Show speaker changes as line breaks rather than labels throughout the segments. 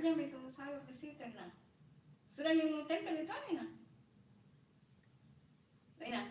jam itu sayur di situ nah. Sudah yang tempel itu nah. Nah.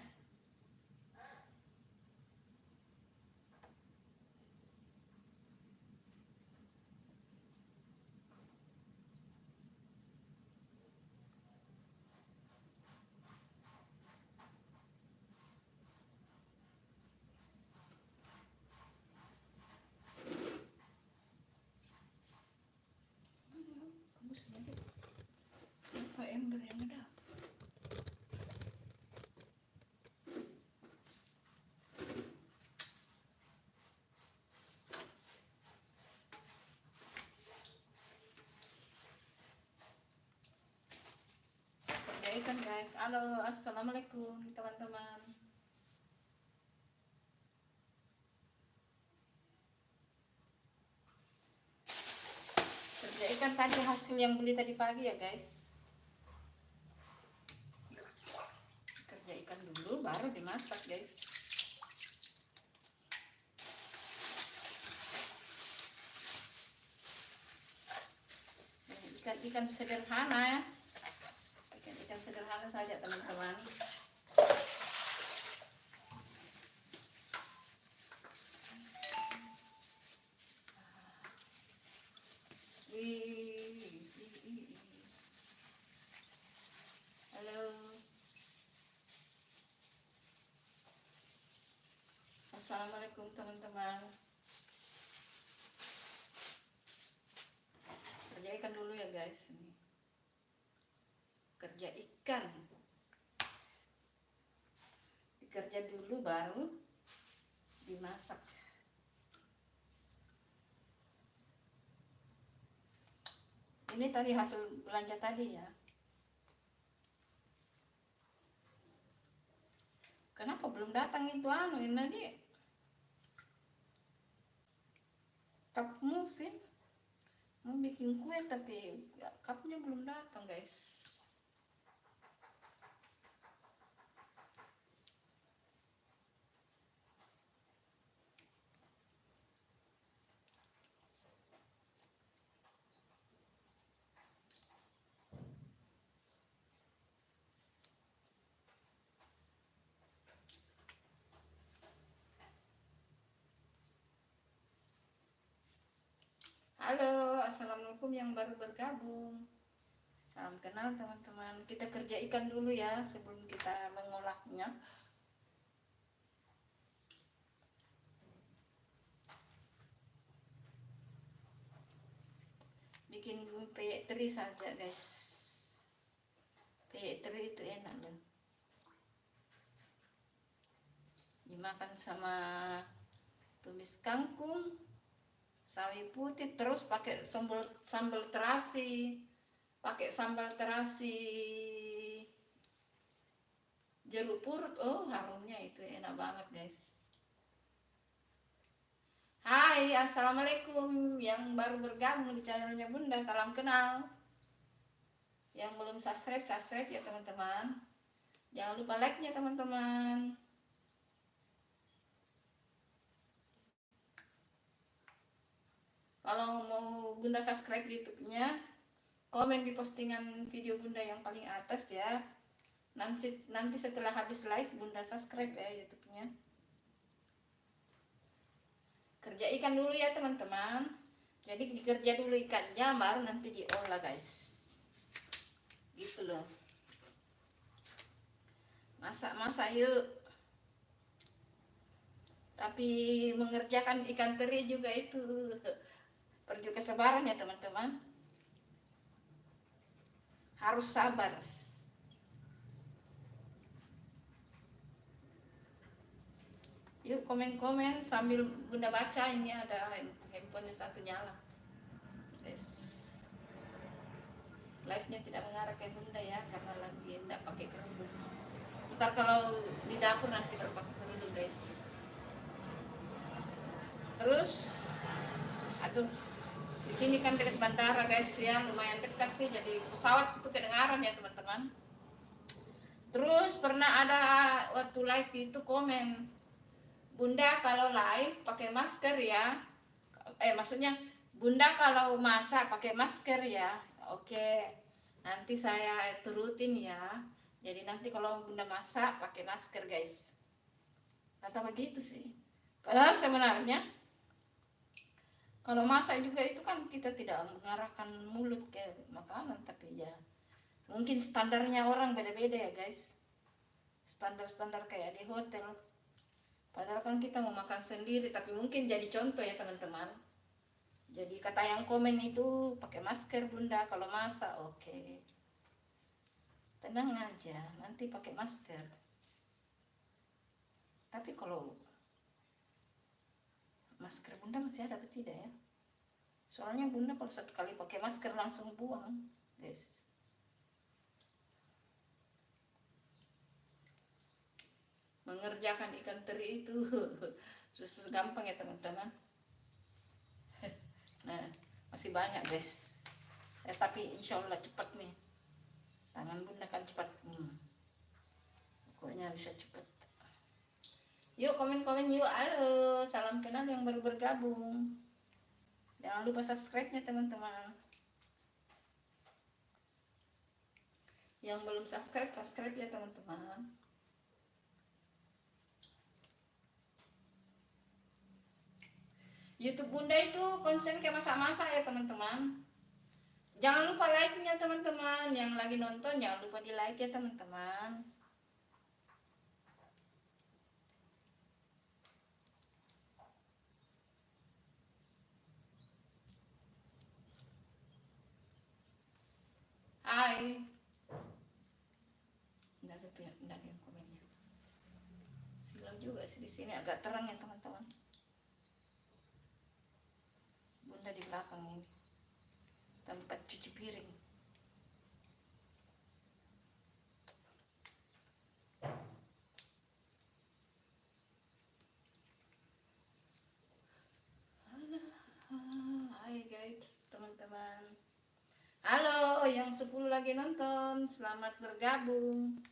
Apa ember yang ada? Ikan guys. Halo, assalamualaikum teman-teman. Kerja ikan tadi hasil yang beli tadi pagi ya guys. Kerja ikan dulu baru dimasak guys. Ikan sederhana ya. Ikan sederhana saja teman-teman. Halo. Assalamualaikum teman-teman. Kerja ikan dulu ya guys. Kerja ikan. Dikerja dulu baru dimasak. Ini tadi hasil belanja tadi ya. Kenapa belum datang itu ini dia? Cup muffin. Mau bikin kue tapi cupnya belum datang guys. Halo, assalamualaikum yang baru bergabung. Salam kenal teman-teman. Kita kerja ikan dulu ya sebelum kita mengolahnya. Bikin peyek teri saja guys. Peyek teri itu enak loh. Dimakan sama tumis kangkung, sawi putih, terus pakai sambal terasi, jeruk purut. Oh, harumnya itu enak banget guys. Hai, assalamualaikum yang baru bergabung di channelnya Bunda, salam kenal. Yang belum subscribe ya teman-teman. Jangan lupa like-nya teman-teman. Kalau mau Bunda subscribe YouTube-nya, komen di postingan video Bunda yang paling atas ya. Nanti setelah habis live Bunda subscribe ya YouTube-nya. Kerja ikan dulu ya teman-teman. Jadi dikerja dulu ikannya baru nanti diolah guys. Gitu loh. Masak yuk. Tapi mengerjakan ikan teri juga itu perlu kesabaran ya teman-teman. Harus sabar. Yuk komen-komen sambil Bunda baca. Ini ada handphonenya satu nyala. Yes. Live-nya tidak mengarah ke Bunda ya karena lagi tidak pakai kerudung. Ntar kalau di dapur nanti baru pakai kerudung guys. Terus, aduh, di sini kan dekat bandara guys ya, lumayan dekat sih, jadi pesawat itu kedengaran ya teman-teman. Terus pernah ada waktu live itu komen, Bunda kalau live pakai masker ya, maksudnya Bunda kalau masak pakai masker ya. Oke, nanti saya turutin ya. Jadi nanti kalau Bunda masak pakai masker guys. Kata begitu sih. Padahal sebenarnya kalau masak juga itu kan kita tidak mengarahkan mulut ke makanan, tapi ya mungkin standarnya orang beda-beda ya guys. Standar-standar kayak di hotel. Padahal kan kita mau makan sendiri, tapi mungkin jadi contoh ya teman-teman. Jadi kata yang komen itu pakai masker Bunda kalau masak, oke. Tenang aja, nanti pakai masker. Tapi kalau masker Bunda masih ada atau tidak ya? Soalnya Bunda kalau satu kali pakai masker langsung buang, guys. Mengerjakan ikan teri itu susah gampang ya teman-teman. Nah, masih banyak guys. Tapi insya Allah cepat nih. Tangan Bunda kan cepat. Pokoknya bisa cepat. Yuk komen-komen yuk. Halo, salam kenal yang baru bergabung. Jangan lupa subscribe-nya teman-teman. Yang belum subscribe, subscribe ya teman-teman. YouTube Bunda itu konsen kayak masak-masak ya teman-teman. Jangan lupa like-nya teman-teman. Yang lagi nonton jangan lupa di like ya teman-teman. Hai. Nggak ada yang komennya. Silau juga sih di sini agak terang ya teman-teman. Bunda di belakang ini tempat cuci piring. Hai guys teman-teman. Halo yang 10 lagi nonton, selamat bergabung.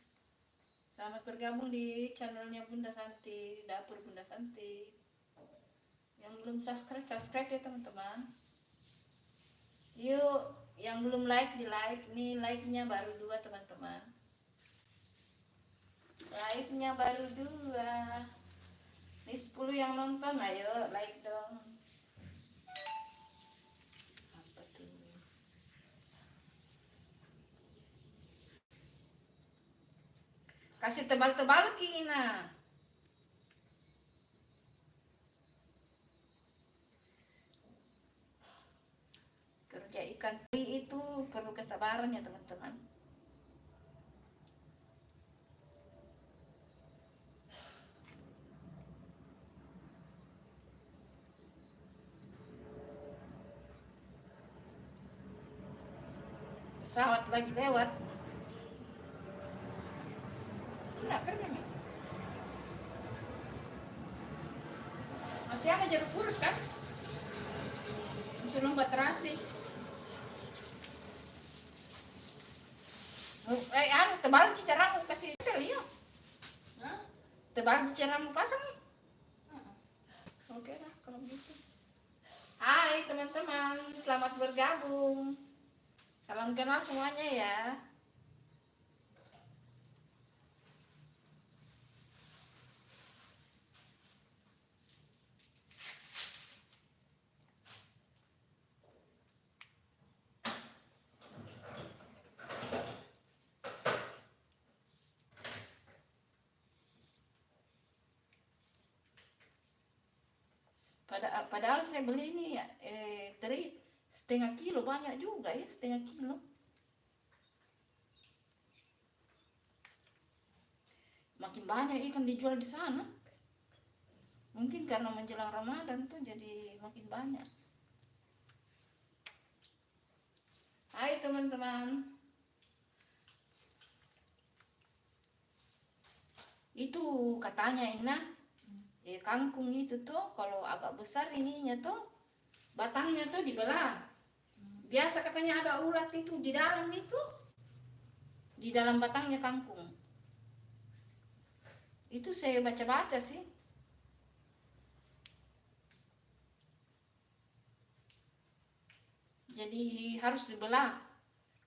Selamat bergabung di channelnya Bunda Santi, dapur Bunda Santi. Yang belum subscribe, subscribe ya teman-teman. Yuk, yang belum like di like. Nih like-nya baru 2 teman-teman. Like-nya baru 2. Nih 10 yang nonton, ayo like dong. Apa tuh? Kasih tebal-tebal Kina. Kerja ikan teri itu perlu kesabaran ya teman-teman. Pesawat lagi lewat. Enggak kerja nih. Masih ada jeruk purus kan? Itu lomba terasi. Tebal cicerang kasih tel yuk. Tebal cicerang pasang. Oke lah kalau gitu. Hai teman-teman, selamat bergabung. Salam kenal semuanya ya. Padahal saya beli ini ya, teri setengah kilo, banyak juga ya setengah kilo. Makin banyak ikan dijual di sana. Mungkin karena menjelang Ramadan tuh jadi makin banyak. Hai teman-teman. Itu katanya Ina, kangkung itu tuh kalau agak besar ininya tuh batangnya tuh dibelah. Biasa katanya ada ulat itu di dalam itu, di dalam batangnya kangkung. Itu saya baca-baca sih. Jadi harus dibelah.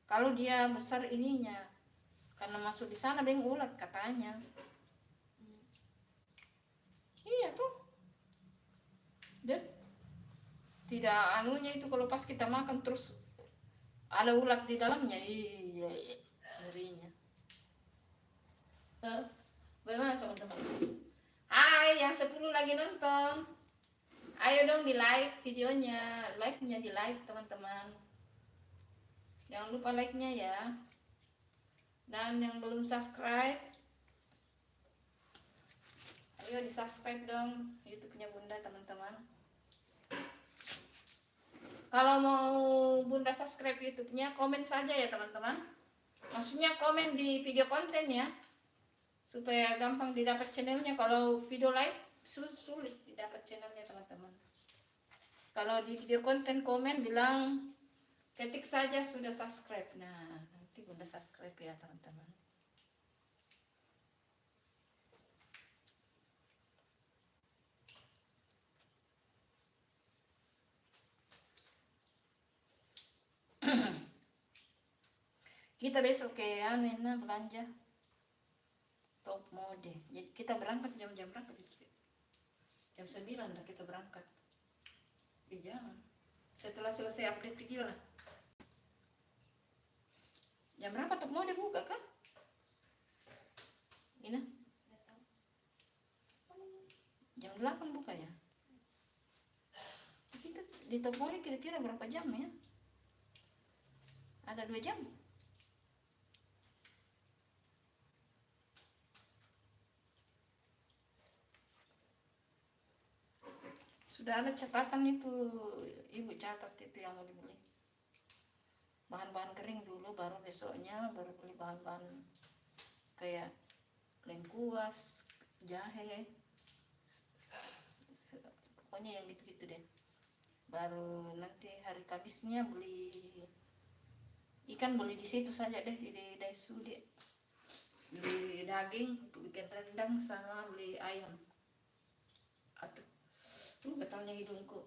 Kalau dia besar ininya, karena masuk di sana beng ulat katanya. Iya tuh. Dan tidak anunya itu kalau pas kita makan terus ada ulat di dalamnya, iya, ngerinya. Bagaimana teman-teman? Hai, yang 10 lagi nonton. Ayo dong di like videonya, like-nya di like teman-teman. Jangan lupa like-nya ya. Dan yang belum subscribe, ayo di subscribe dong YouTube-nya Bunda teman-teman. Kalau mau Bunda subscribe YouTube-nya, komen saja ya teman-teman. Maksudnya komen di video konten ya, supaya gampang didapat channelnya. Kalau video live sulit didapat channelnya teman-teman. Kalau di video konten komen bilang ketik saja sudah subscribe. Nah, nanti Bunda subscribe ya teman-teman. Kita besok ke belanja top mode. Jadi kita berangkat jam-jam berapa? Jam 9 lah kita berangkat. Jangan. Setelah selesai update video lah. Jam berapa top mode buka kan? Ini jam 8 buka ya. Kita di top mode kira-kira berapa jam ya? Ada 2 jam. Sudah ada catatan itu, ibu catat itu yang mau dibeli. Bahan-bahan kering dulu, baru besoknya baru beli bahan-bahan kayak lengkuas, jahe, pokoknya yang gitu-gitu deh. Baru nanti hari Kamisnya beli ikan, beli di situ saja deh, di Daisu deh. Beli daging untuk bikin rendang sama beli ayam. Aduh, gatalnya hidungku.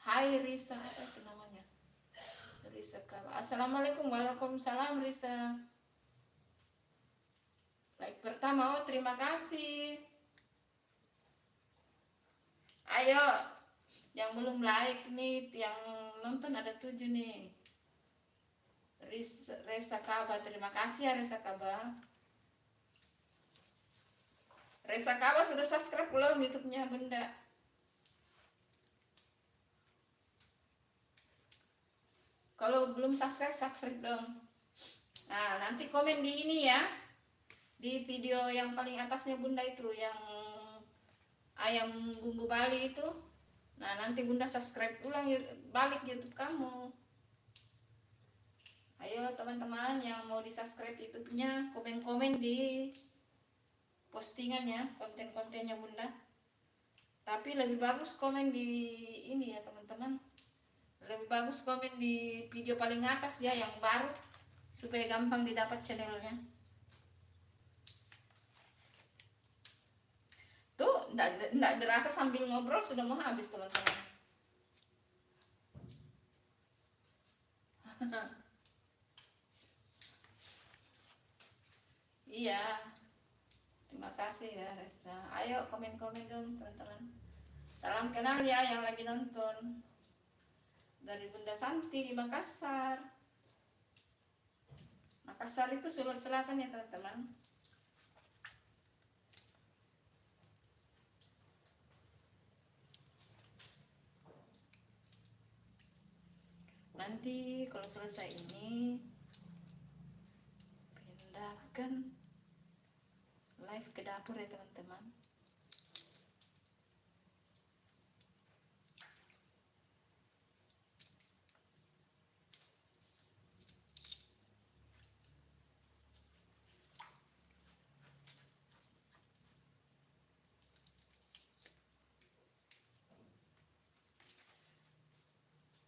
Hai Risa, apa itu namanya? Risa Kawa. Assalamualaikum. Waalaikumsalam Risa. Like pertama, oh terima kasih. Ayo, yang belum like nih, yang nonton ada 7 nih. Risa Kaba, terima kasih ya Risa Kaba. Risa Kaba sudah subscribe belum YouTube-nya Bunda? Kalau belum subscribe, subscribe dong. Nah, nanti komen di ini ya. Di video yang paling atasnya Bunda itu, yang ayam bumbu Bali itu. Nah, nanti Bunda subscribe ulang balik YouTube kamu. Ayo teman-teman yang mau di subscribe YouTube-nya, komen-komen di postingan ya, konten-kontennya Bunda. Tapi lebih bagus komen di ini ya teman-teman. Lebih bagus komen di video paling atas ya, yang baru, supaya gampang didapat channelnya. Tuh, enggak terasa sambil ngobrol sudah mau habis teman-teman. Iya, terima kasih ya Reza. Ayo komen-komen dong teman-teman. Salam kenal ya yang lagi nonton. Dari Bunda Santi di Makassar. Makassar itu Sulawesi Selatan ya teman-teman. Nanti kalau selesai ini pindahkan live ke dapur ya teman-teman.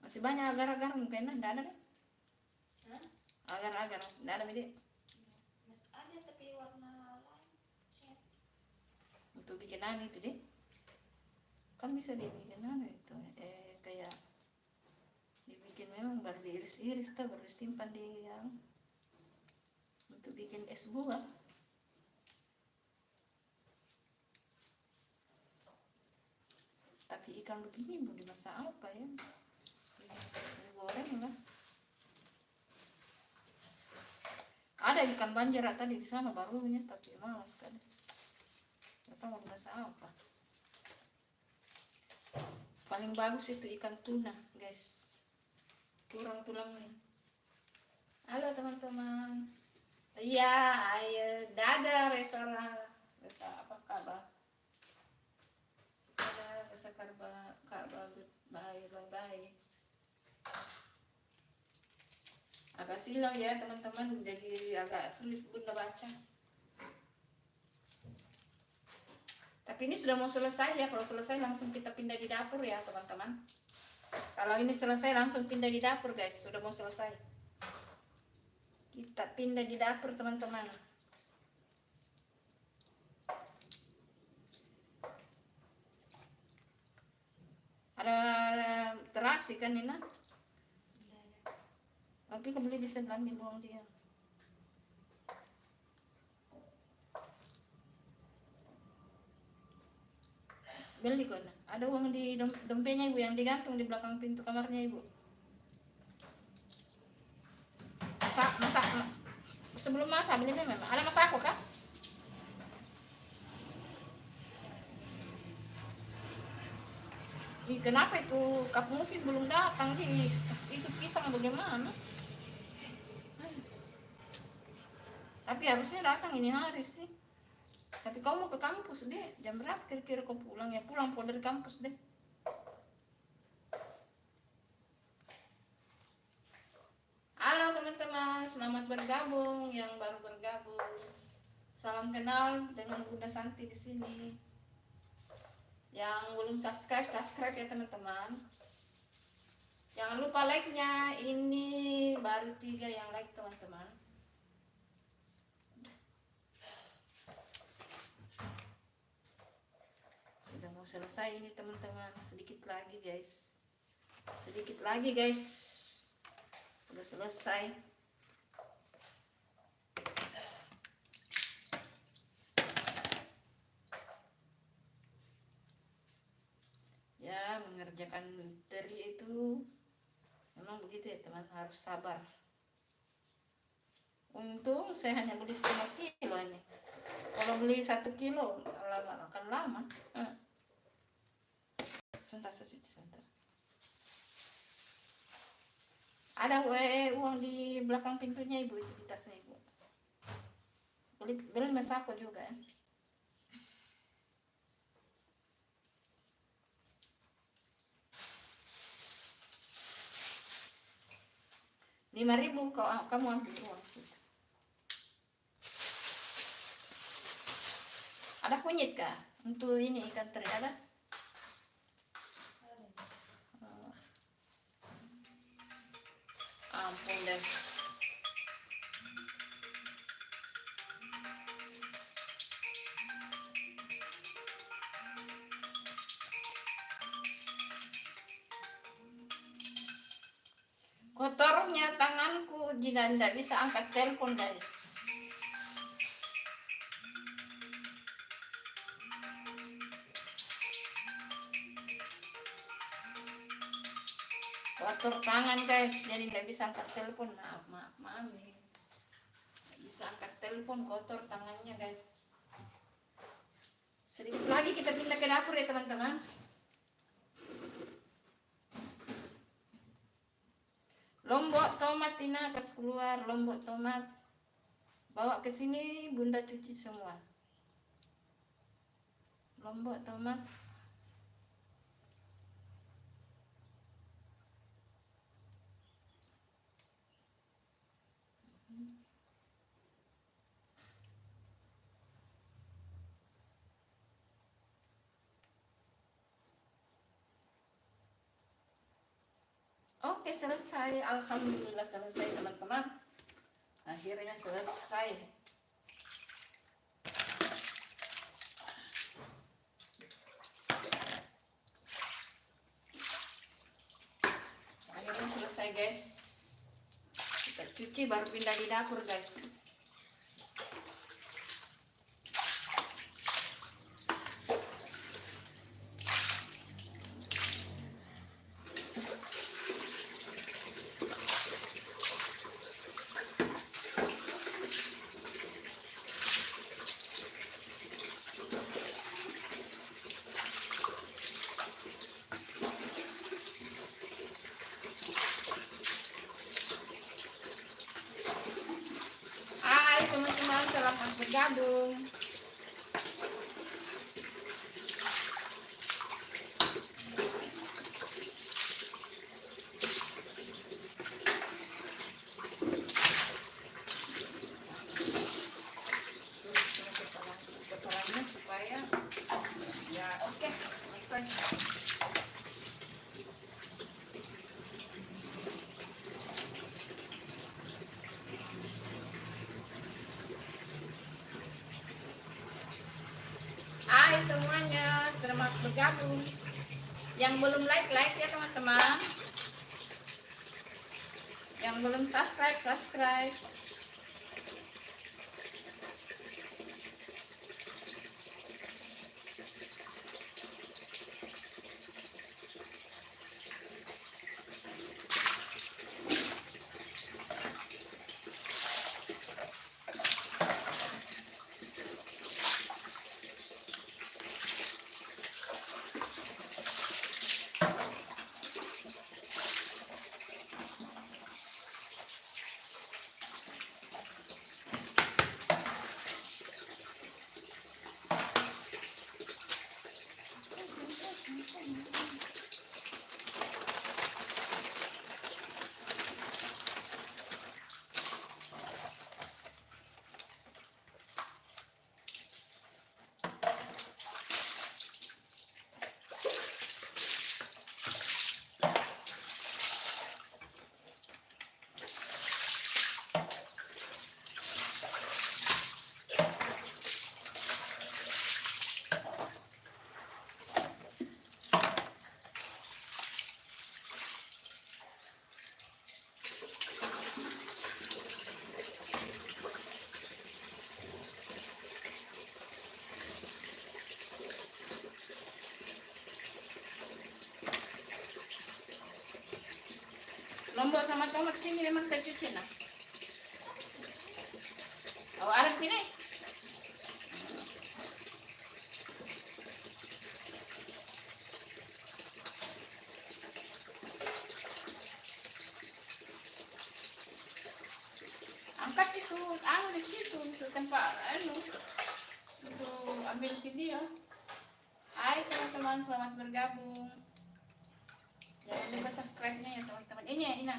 Masih banyak agar-agar mungkin enggak ada deh. Agar-agar enggak ada deh.
Ada tapi warna lain.
Untuk bikin anu itu deh. Kan bisa dibikin anu itu kayak dibikin memang baru diiris-iris tuh, baru disimpan di yang untuk bikin es buah. Tapi ikan begini mau dimasak apa ya? Digoreng lah. Ada ikan banjir tadi di sana barunya, tapi malas kan. Apa mau dimasak apa? Paling bagus itu ikan tuna, guys. Kurang tulangnya. Halo teman-teman. Iya, ayo dadah restoran. Resa apa kabar? Dadah, resa kabar, bye. Agak silau ya teman-teman, jadi agak sulit bunda baca. Tapi ini sudah mau selesai ya. Kalau selesai langsung kita pindah di dapur ya teman-teman. Kalau ini selesai langsung pindah di dapur guys. Sudah mau selesai. Kita pindah di dapur teman-teman. Ada terasi kan Nina? Tapi kembali di sebelah ambil uang dia. Beli kok. Ada uang di dompetnya ibu yang digantung di belakang pintu kamarnya ibu. Masak sebelum masak belinya memang. Ada masak kok kah? Kenapa itu Kak mungkin belum datang di itu pisang bagaimana? Tapi harusnya datang ini hari sih. Tapi kau mau ke kampus deh. Jam berapa kira-kira kau pulang ya? Pulang dari kampus deh. Halo teman-teman, selamat bergabung yang baru bergabung. Salam kenal dengan Bunda Santi di sini. Yang belum subscribe ya teman-teman. Jangan lupa like-nya. Ini baru 3 yang like teman-teman. Sudah mau selesai ini teman-teman. Sedikit lagi guys. Sudah selesai. Ya, mengerjakan teri itu memang begitu ya teman, harus sabar. Untung saya hanya beli 1/2 kilo ini. Kalau beli 1 kilo akan lama. Sebentar. Ada uang di belakang pintunya ibu, itu di tasnya ibu. Beli masako juga ya. Rp5.000 kamu ambil uang situ. Ada kunyit kah? Untuk ini ikan teri ada? Ampun deh. Kotornya tanganku, jadi tidak bisa angkat telepon guys. Kotor tangan guys, jadi tidak bisa angkat telepon. Maaf nih. Tidak bisa angkat telepon, kotor tangannya guys. Sedikit lagi kita pindah ke dapur ya teman-teman. Lombok tomat Tina pas keluar, lombok tomat. Bawa ke sini Bunda cuci semua. Lombok tomat. Oke, selesai. Alhamdulillah selesai teman-teman. Akhirnya selesai. Akhirnya selesai guys. cuci baru pindah di dapur guys. Hai teman-teman, selamat bergabung. Keperannya supaya ya oke, selesai. Hai semuanya, selamat bergabung. Yang belum like ya teman-teman. Yang belum subscribe. Lombok sama tomat sini memang saya cuci nah. Oh, ada sini. Angkat itu, di situ untuk tempat untuk ambil video. Hai teman-teman, selamat bergabung. Jangan lupa subscribe-nya ya teman-teman. Ini ya, Ina.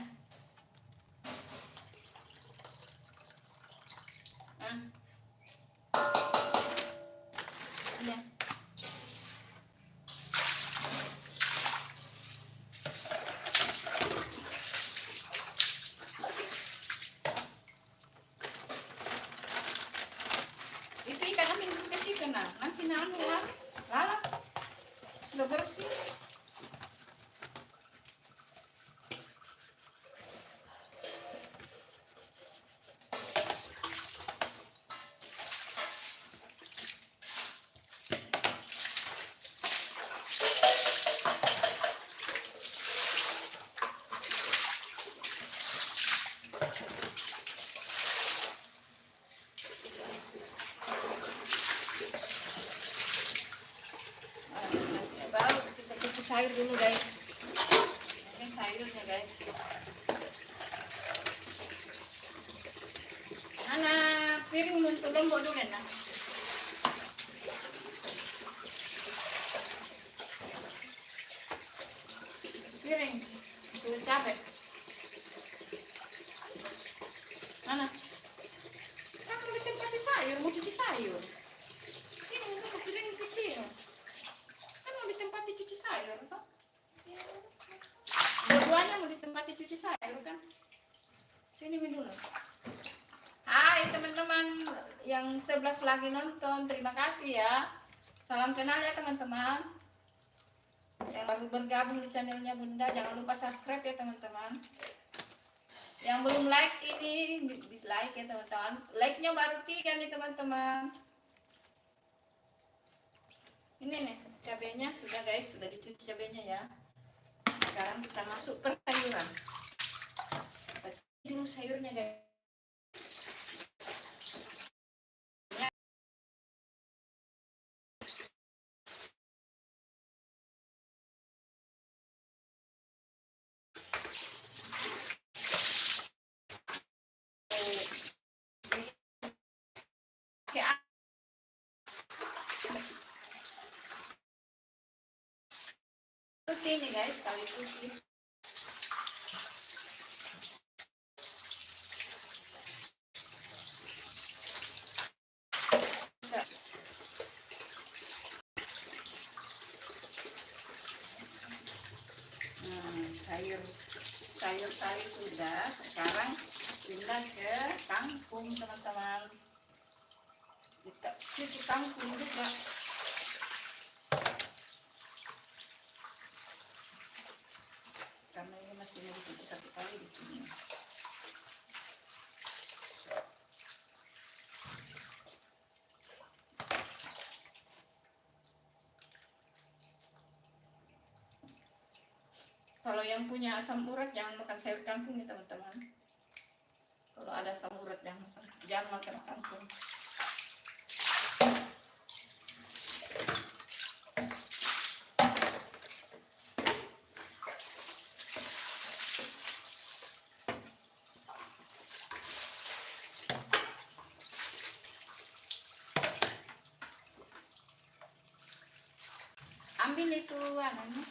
Ini. Itu ikan amin kasih kena. Nanti nanu lah. Lalap. Sudah bersih. Baru kita cuci sayur dulu guys. Ini sayurnya guys. Anak piring untuk lombok dulu nah. Piring untuk cabai. Mana? Kan mau ditempati sayur, mau cuci sayur. Sini masuk ke piring kecil. Kan mau ditempati cuci sayur toh? Dua-duanya mau ditempati cuci sayur kan? Sini dulu. Hai teman-teman yang 11 lagi nonton, terima kasih ya. Salam kenal ya teman-teman. Yang baru bergabung di channelnya Bunda, jangan lupa subscribe ya teman-teman. Yang belum like ini dislike ya teman-teman. Like-nya baru 3 nih teman-teman. Ini nih cabenya sudah guys, sudah dicuci cabenya ya. Sekarang kita masuk ke sayuran. Dulu sayurnya guys. Putih nih guys, sawi putih. Sayur sawi sudah, sekarang pindah ke kangkung teman-teman. Kita cuci kangkung juga. Karena ini masih mau dicuci 1 kali di sini. Kalau yang punya asam urat jangan makan sayur kangkung ya teman-teman. Kalau ada asam urat jangan makan kangkung. Ambil itu anunya.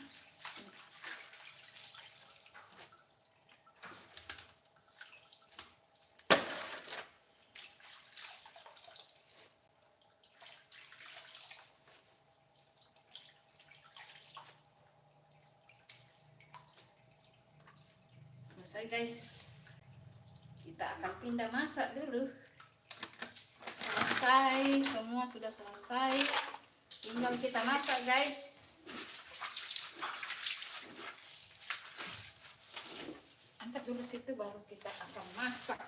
Selesai guys, kita akan pindah masak dulu. Selesai, semua sudah selesai, tinggal kita masak guys. Angkat dulu situ baru kita akan masak.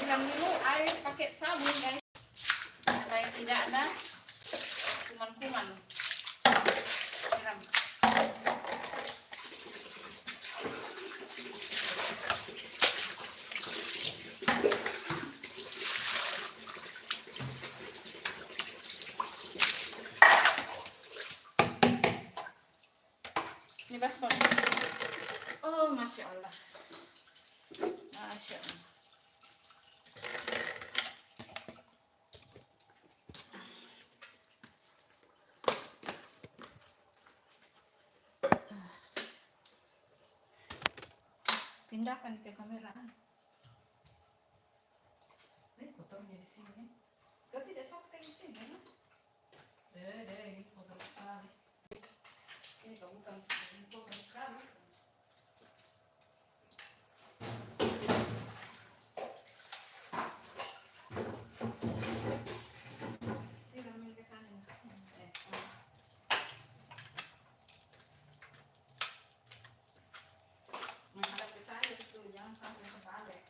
Siram dulu air pakai sabun guys, supaya tidak ada kuman-kuman. Siram. Ini baskom. Oh, masya Allah, masya Allah. Pindahkan ke kamera. Kotornya di sini. Kau tidak sampai di sini. Ini kotor sekali. Ini bukan kotor sekali. Siramin ke sana. Menghadap ke saya itu, jangan sampai kebalik.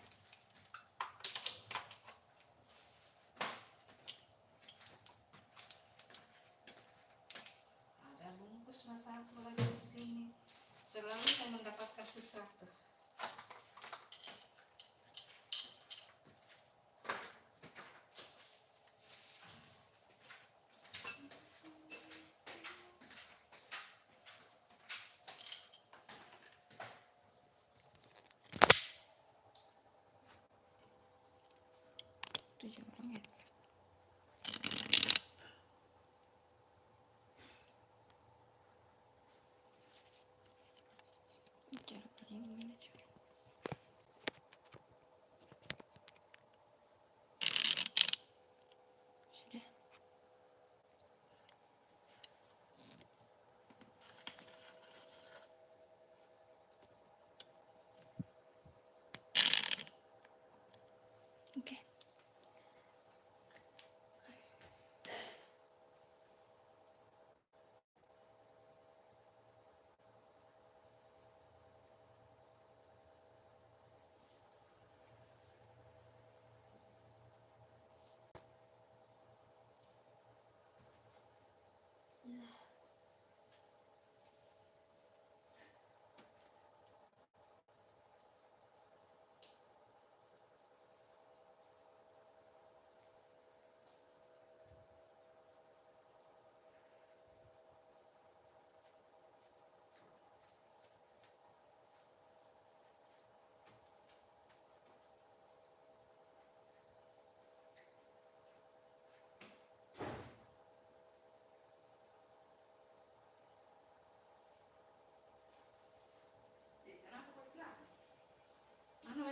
Ada bungkus masak lagi di sini. Selalu saya mendapatkan sesuatu. Tujuh orang ya. Cara paling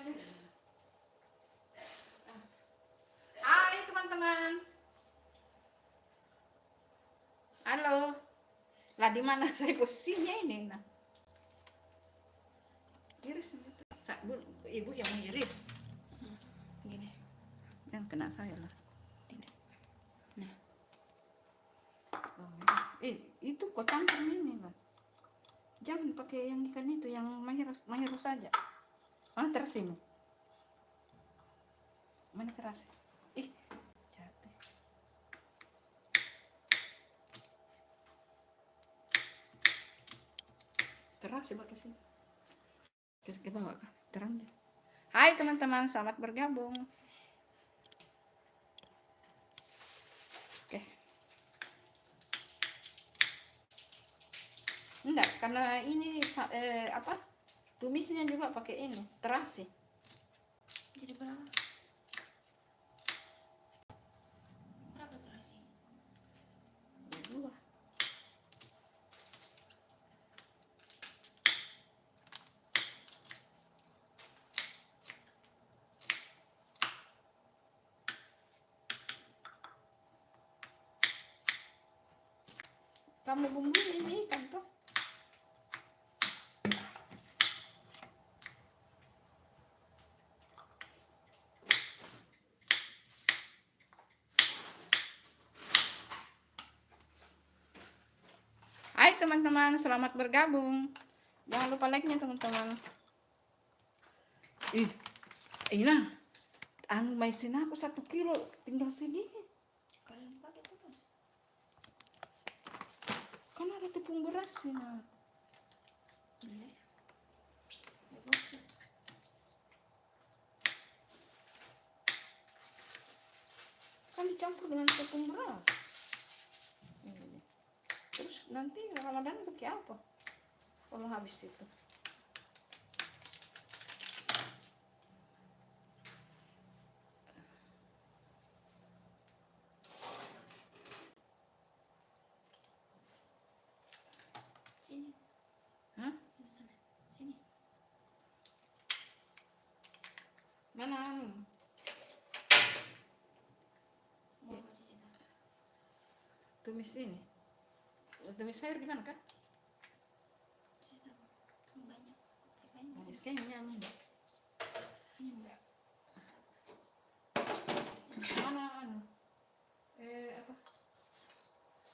aja. Hai teman-teman. Halo. Lah di mana saya posisinya ini? Nah. Iris ibu yang mengiris. Gini. Jangan kena saya lah. Tidak. Nah. Oh, itu kok campur ini, Bang. Jangan pakai yang ikan itu, yang mayros saja. Mana teras ini? Mana teras? Ih, jatuh. Teras ya pakai sini. Ke bawah kan? Terang deh. Hai teman-teman, selamat bergabung. Oke. Enggak, karena ini apa? Tumisnya juga pakai ini, terasi.
Jadi berapa? Berapa terasi?
2. Kamu bumbuin ini ikan tuh. Hai teman-teman, selamat bergabung. Jangan lupa like-nya teman-teman. Ina, anu maisin aku 1 kilo, tinggal segini.
Kalian pakai terus?
Kan ada tepung beras Ina.
Boleh. Ya, maksud.
Kan dicampur dengan tepung beras. Ini. Terus nanti Ramadan pakai apa? Kalau habis itu.
Sini.
Hah?
Sini.
Mana anu?
Mau di situ.
Tumis ini. Tumis sayur di mana kan?
Situ. Tuh banyak. Banyak.
Manis kayaknya ini.
Ini enggak.
Mana anu? Apa?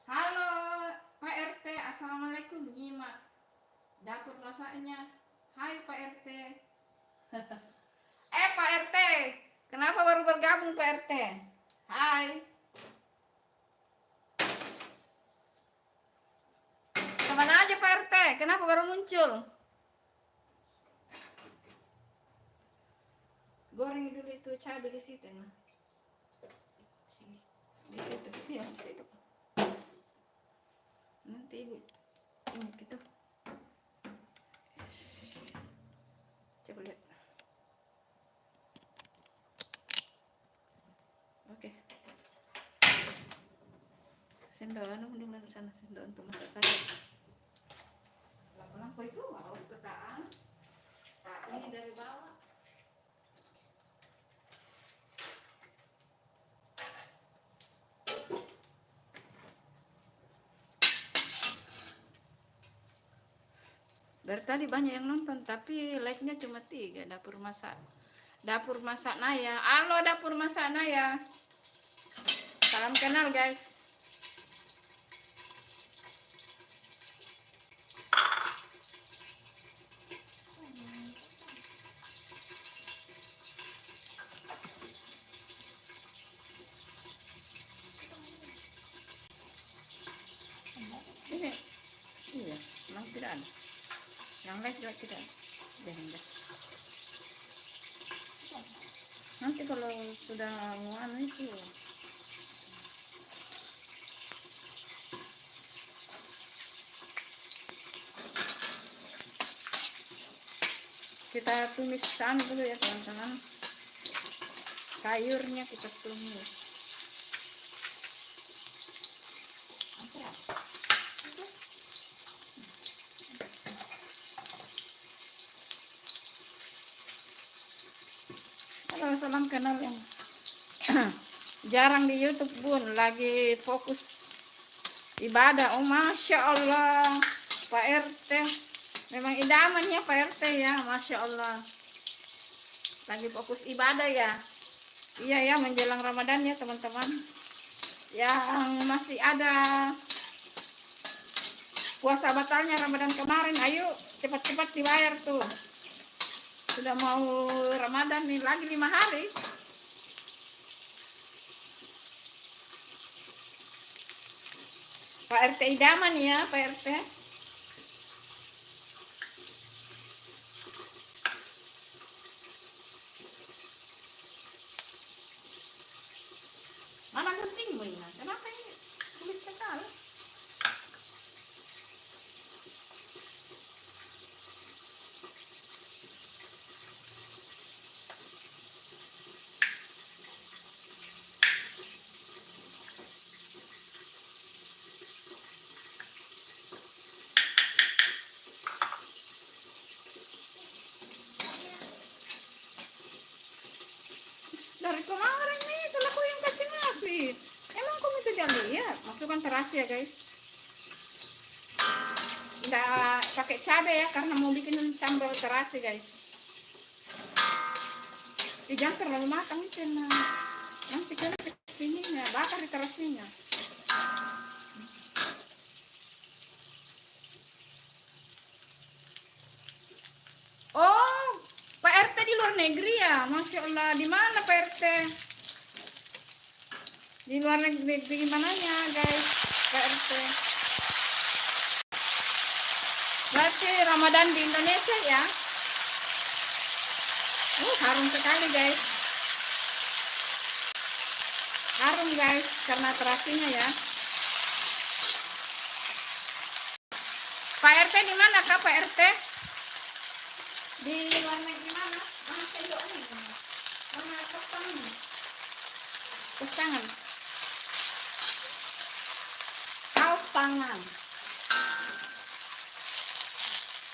Halo Pak RT, assalamualaikum. Gimana? Dapur masaknya. Hai Pak RT. Pak RT, kenapa baru bergabung Pak RT? Hai. Kemana aja Pak RT? Kenapa baru muncul? Goreng dulu itu cabai di situ, nah.
Sini.
Di situ, iya di situ. Nanti ibu ini gitu. Coba lihat. Oke. Sendok anu di sana, sendok untuk masak sayur. Lampu itu harus ketaan. Tak ini dari bawah. Dari tadi banyak yang nonton, tapi like-nya cuma 3. Dapur masak Naya. Halo dapur masak Naya. Salam kenal guys. Ini, iya, memang tidak ada. Yang lain juga tidak ada. Jangan deh. Nanti kalau sudah mau itu kita tumis dulu ya teman-teman. Sayurnya kita tumis. salam kenal yang jarang di YouTube Bun, lagi fokus ibadah. Oh Masya Allah Pak RT, memang idaman ya Pak RT ya, Masya Allah, lagi fokus ibadah ya. Iya ya, menjelang Ramadan ya teman-teman, yang masih ada puasa batalnya Ramadan kemarin, ayo cepat-cepat dibayar tuh, sudah mau Ramadan nih, lagi 5 hari. Pak RT idaman ya Pak RT. Mana gentingmu ini? Kenapa ini sulit sekali? Dari kemarin nih, kalau aku yang kasih nasi. Emang kamu itu jangan lihat, masukkan terasi ya guys. Nggak pakai cabai ya, karena mau bikin sambal terasi guys. Jangan terlalu matang itu, nah. Nanti kena ke sininya, bakar di terasinya. Oh, Pak RT di luar negeri ya, Masya Allah. Di mana Pak RT? Di luar negeri gimananya guys, Pak RT? Berarti Ramadan di Indonesia ya? Harum sekali guys. Harum guys, karena terasinya ya. Pak RT di mana kak Pak RT? Di luar negeri mana? Mana sendoknya? Mana kos tangan? Kos tangan. Kaos tangan.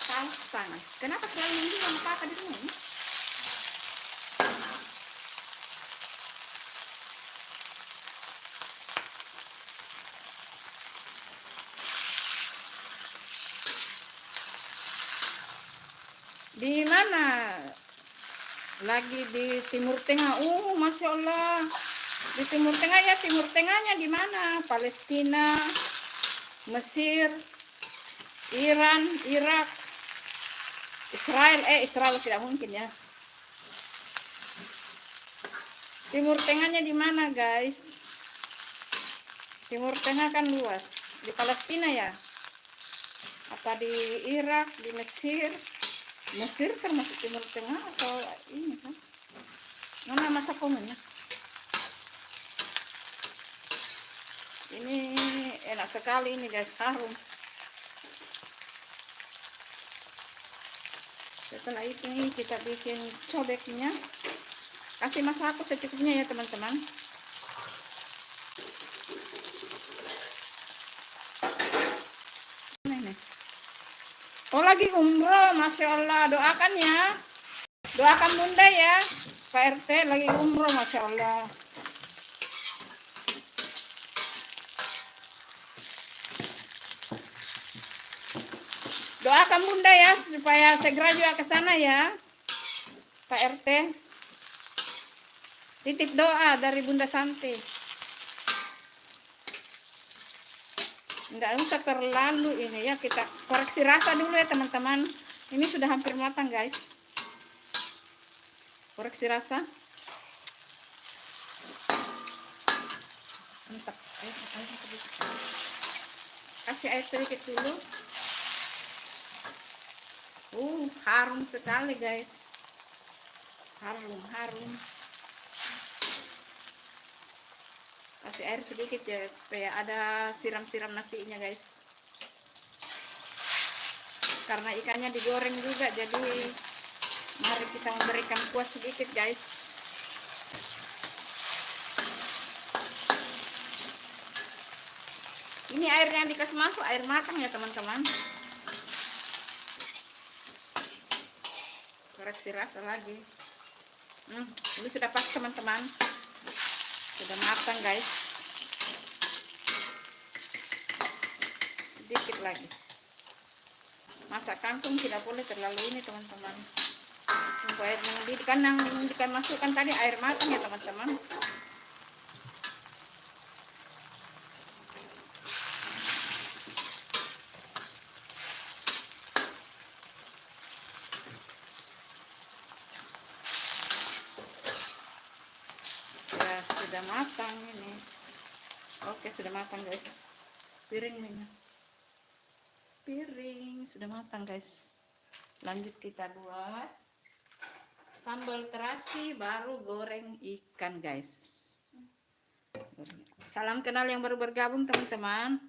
Kaos tangan. Kenapa selalu minggu sama kakak di rumah ini? Di mana? Lagi di Timur Tengah. Masya Allah. Di Timur Tengah ya, Timur Tengahnya di mana? Palestina, Mesir, Iran, Irak, Israel. Israel tidak mungkin ya. Timur Tengahnya di mana guys? Timur Tengah kan luas. Di Palestina ya? Apa di Irak, di Mesir? Mesir termasuk Timur Tengah atau ini kan? Mana masa komennya? Ini enak sekali ini guys, harum. Setelah itu nih kita bikin cobeknya. Kasih masako secukupnya ya teman-teman. Oh lagi umroh, Masya Allah. Doakan ya. Doakan bunda ya. Pak RT lagi umroh, Masya Allah. Doakan bunda ya, supaya segera juga ke sana ya. Pak RT. Titip doa dari Bunda Santi. Enggak usah terlalu ini ya, kita koreksi rasa dulu ya teman-teman. Ini sudah hampir matang guys. Koreksi rasa. Mantap. Kasih air sedikit dulu. Harum sekali guys. Harum. Kasih air sedikit ya, supaya ada siram-siram nasinya guys. Karena ikannya digoreng juga, jadi mari kita memberikan kuah sedikit guys. Ini air yang dikasih masuk air matang ya teman-teman. Koreksi rasa lagi. Ini sudah pas teman-teman, sudah matang guys. Sedikit lagi. Masak kangkung tidak boleh terlalu ini teman-teman. Tunggu air mendidih, kan yang dididihkan masukkan tadi air matang ya teman-teman. Ya sudah matang ini. Oke sudah matang guys. Piring minyak. Piring sudah matang guys. Lanjut kita buat sambal terasi, baru goreng ikan guys. Salam kenal yang baru bergabung teman-teman.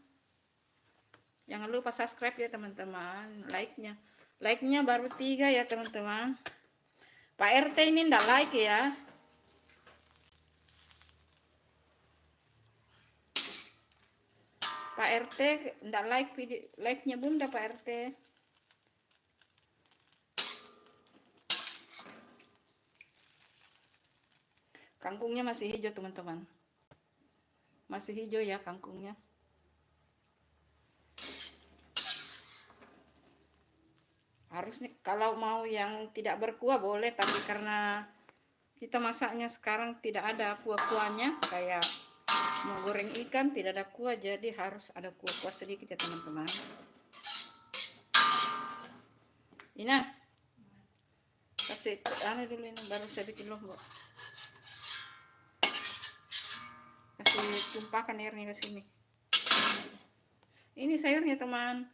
Jangan lupa subscribe ya teman-teman. Like-nya baru 3 ya teman-teman. Pak RT ini ndak like ya. Pak RT ndak like video, like-nya bunda Pak RT. Kangkungnya masih hijau teman-teman. Masih hijau ya kangkungnya. Harus nih kalau mau yang tidak berkuah boleh, tapi karena kita masaknya sekarang tidak ada kuah-kuahnya, kayak mau goreng ikan tidak ada kuah, jadi harus ada kuah-kuah sedikit ya teman-teman. Ina kasih dulu ini, baru saya bikin lombok. Kasih tumpahkan airnya ke sini. Ini sayurnya teman,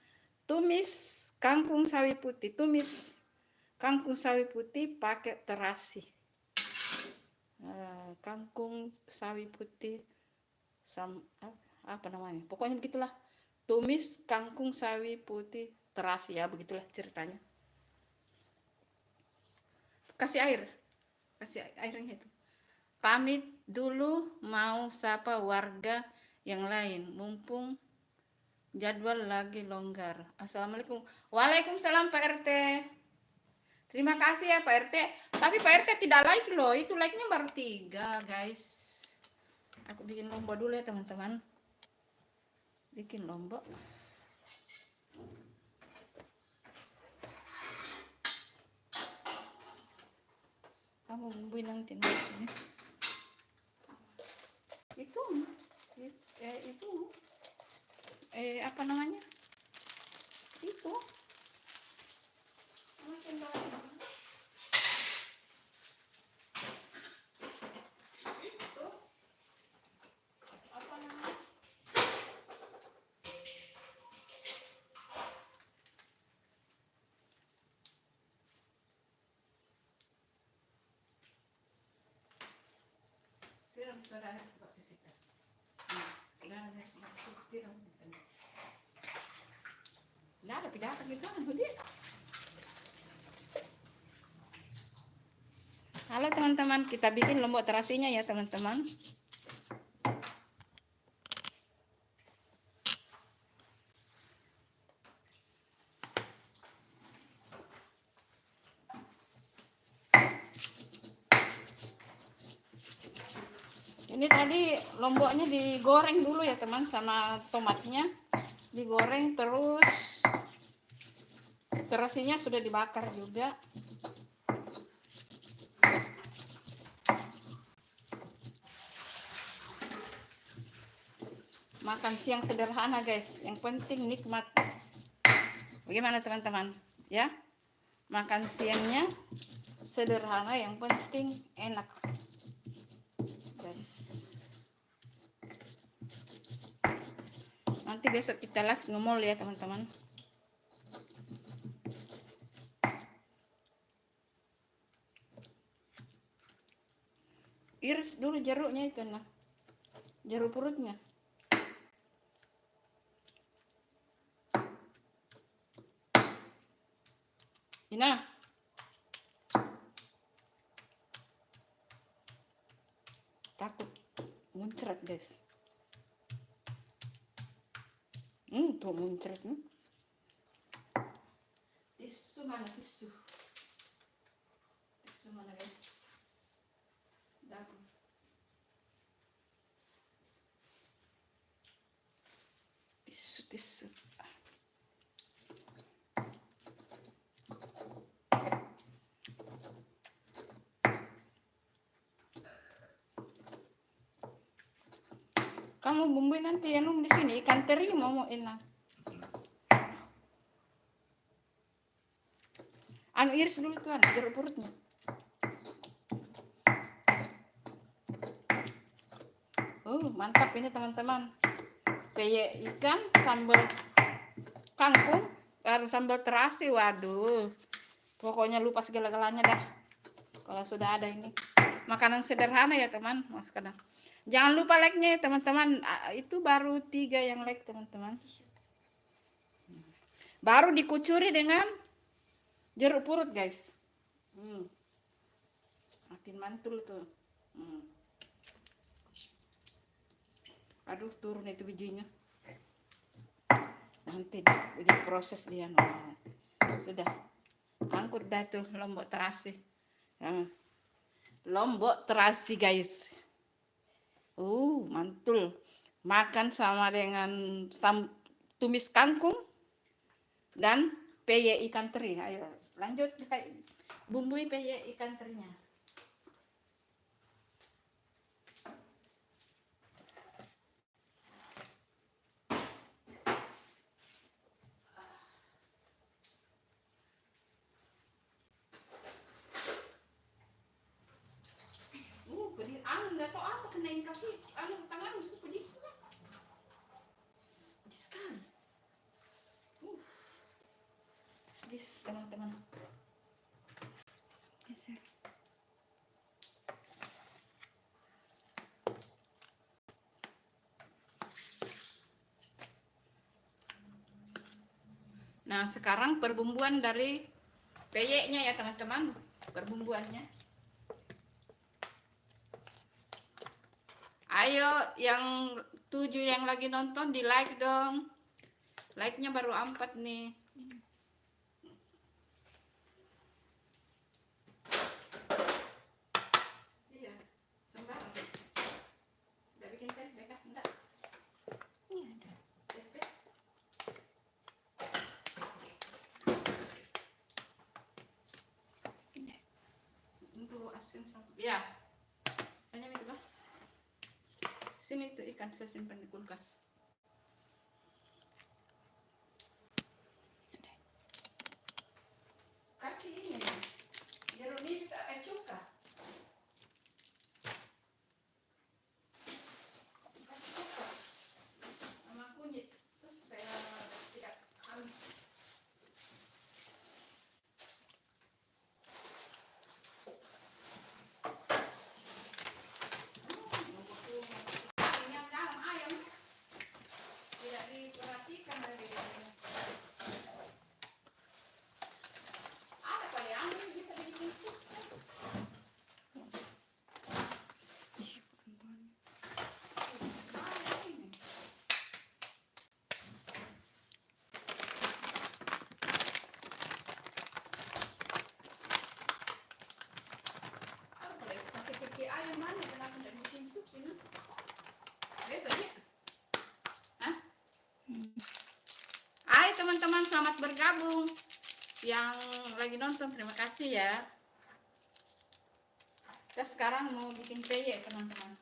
tumis kangkung sawi putih, tumis kangkung sawi putih pakai terasi. Kangkung sawi putih apa namanya, pokoknya begitulah, tumis kangkung sawi putih terasi ya, begitulah ceritanya. Kasih airnya itu. Pamit dulu, mau sapa warga yang lain mumpung jadwal lagi longgar. Assalamualaikum. Waalaikumsalam Pak RT. Terima kasih ya Pak RT. Tapi Pak RT tidak like loh. Itu like-nya baru 3 guys. Aku bikin lombok dulu ya teman-teman. Bikin lombok. Kamu bumbuin nanti di sini. Itu apa namanya? Itu. Masih siram sudah air pakai situ. Sudah ada siram. Nah, ada pidato gitu kan, Budi. Halo teman-teman, kita bikin lombok terasinya ya teman-teman. Ini tadi lomboknya digoreng dulu ya teman, sama tomatnya digoreng, terus terasinya sudah dibakar juga. Makan siang sederhana guys, yang penting nikmat. Bagaimana teman-teman? Ya, makan siangnya sederhana, yang penting enak guys. Nanti besok kita live nge-mall ya teman-teman. Iris dulu jeruknya itu, nah, jeruk purutnya. Ina, takut muncrat guys. Tuh muncrat. Tisu mana tisu? Tisu mana guys? Bentar. Tisu. Kamu bumbuin nanti ya di sini ikan teri mau enak. Iris dulu tuan jeruk purutnya. Mantap ini teman-teman. Peye ikan, sambal kangkung, baru sambal terasi. Waduh, pokoknya lupa segala-galanya dah. Kalau sudah ada ini makanan sederhana ya teman. Mas kadang. Jangan lupa like-nya ya teman-teman. Itu baru 3 yang like teman-teman. Baru dikucuri dengan jeruk purut guys. Makin mantul tuh. Aduh, turun itu bijinya. Nanti diproses dia. Sudah. Angkut dah tuh lombok terasi. Lombok terasi guys. Mantul. Makan sama dengan tumis kangkung dan peye ikan teri. Ayo lanjut bumbui peye ikan terinya. Pedis. Nggak tahu apa kenain kaki. Tangan itu pedis. Pedis sekali. Pedis teman-teman.
Geser.
Nah, sekarang perbumbuan dari peyeknya ya teman-teman. Perbumbuannya. Ayo yang 7 yang lagi nonton di like dong. Like-nya baru 4 nih. Iya, sembarang. Udah bikin tempe kah? Enggak.
Ini ada.
Tempe.
Ini.
Untuk asin sama. Ya. Hanya itu bah. Sini itu ikan saya simpan di kulkas. Kasih ini. Jeruk nipis atau cuka. Kasih cuka. Sama kunyit. Terus supaya tidak amis. Diperhatikan dari ada kali yang bisa dibikin sup.
Ih, perempuan.
Ini. Ada kali sampai kaki ayam mana kenapa tidak bikin sup ini? Besok ya? Hah? Hai teman-teman, selamat bergabung. Yang lagi nonton terima kasih ya. Kita sekarang mau bikin peye teman-teman.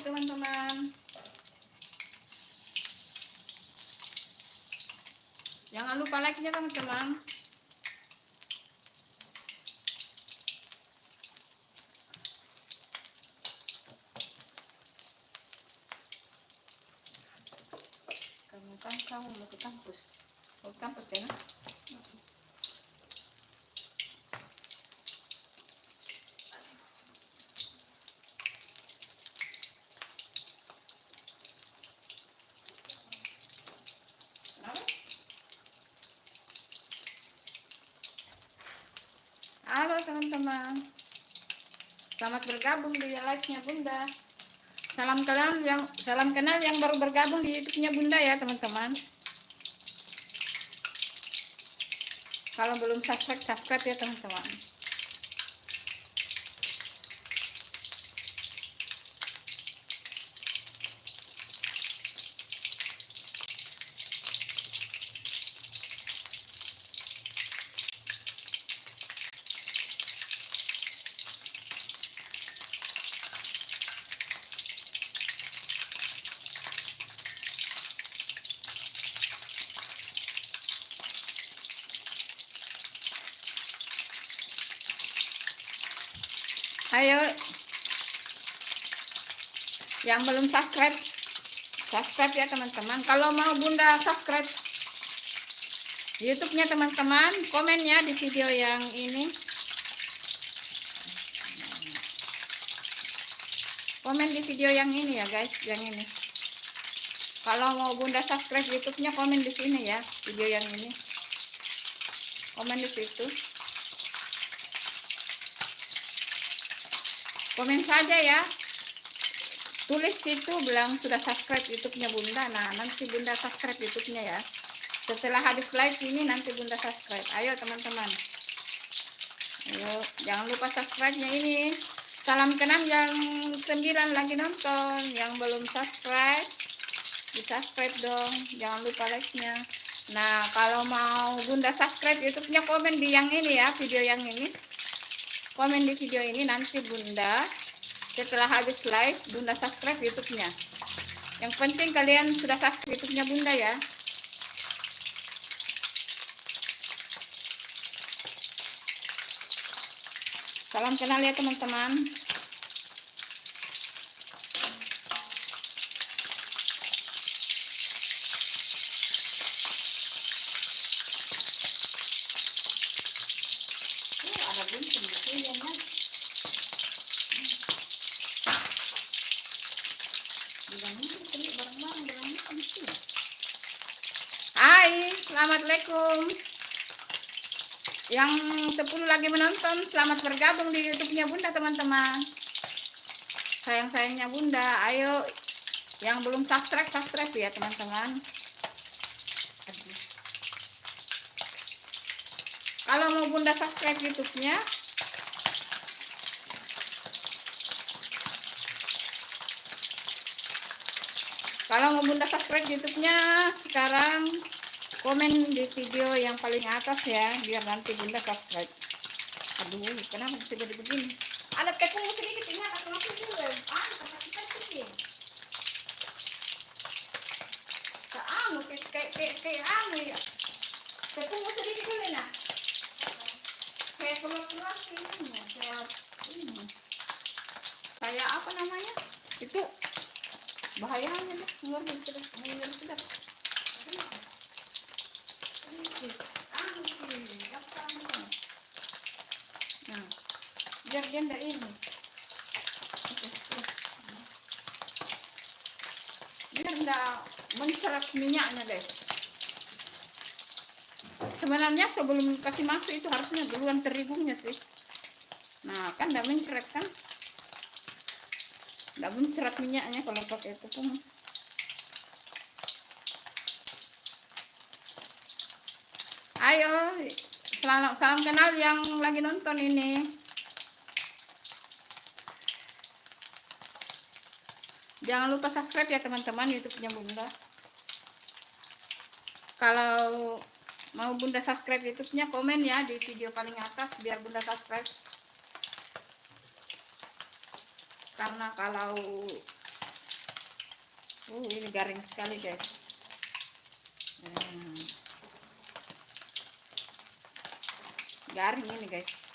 teman-teman. Jangan lupa like-nya teman-teman. Kamu mau ke kampus? Mau ke kampus kan? Halo teman-teman, selamat bergabung di live-nya Bunda. Salam kenal yang baru bergabung di YouTube-nya Bunda ya teman-teman. Kalau belum subscribe ya teman-teman. Ayo, yang belum subscribe ya teman-teman. Kalau mau Bunda subscribe YouTube-nya teman-teman, komen ya di video yang ini. Komen di video yang ini ya guys, yang ini. Kalau mau Bunda subscribe YouTube-nya, komen di sini ya, video yang ini. Komen di situ. Komen saja ya. Tulis situ bilang sudah subscribe YouTube-nya Bunda. Nah, nanti Bunda subscribe YouTube-nya ya. Setelah habis live ini nanti Bunda subscribe. Ayo teman-teman. Ayo, jangan lupa subscribe-nya ini. Salam kenal yang 9 lagi nonton. Yang belum subscribe, di-subscribe dong. Jangan lupa like-nya. Nah, kalau mau Bunda subscribe YouTube-nya, komen di yang ini ya, video yang ini. Komen di video ini, nanti Bunda setelah habis live Bunda subscribe YouTube-nya. Yang penting kalian sudah subscribe YouTube-nya Bunda ya. Salam kenal ya teman-teman. Ada bunting di sini ya. Hai, assalamualaikum. Yang 10 lagi menonton, selamat bergabung di YouTube-nya Bunda teman-teman. Sayang-sayangnya Bunda, ayo yang belum subscribe ya teman-teman. Kalau mau Bunda subscribe YouTube-nya, sekarang komen di video yang paling atas ya, biar nanti Bunda subscribe. Aduh, kenapa bisa jadi begini? Ada tepung sedikit ini atas masuk dulu. Kita sini. Kayak ya. Tepung sedikit dulu nah. Kayak keluar ini, kayak apa namanya itu bahayanya deh, keluar sedap. Nah, biar dia enggak ini, biar enggak mencerat minyaknya guys. Sebenarnya sebelum kasih masuk itu harusnya duluan terigunya sih. Nah kan enggak menceret kan, enggak mencerat minyaknya kalau pakai tepung. Ayo, salam kenal yang lagi nonton ini. Jangan lupa subscribe ya teman-teman YouTube-nya Bunda. Kalau mau Bunda subscribe YouTube-nya, komen ya di video paling atas biar Bunda subscribe. Karena kalau Ini garing sekali guys. Garing ini guys.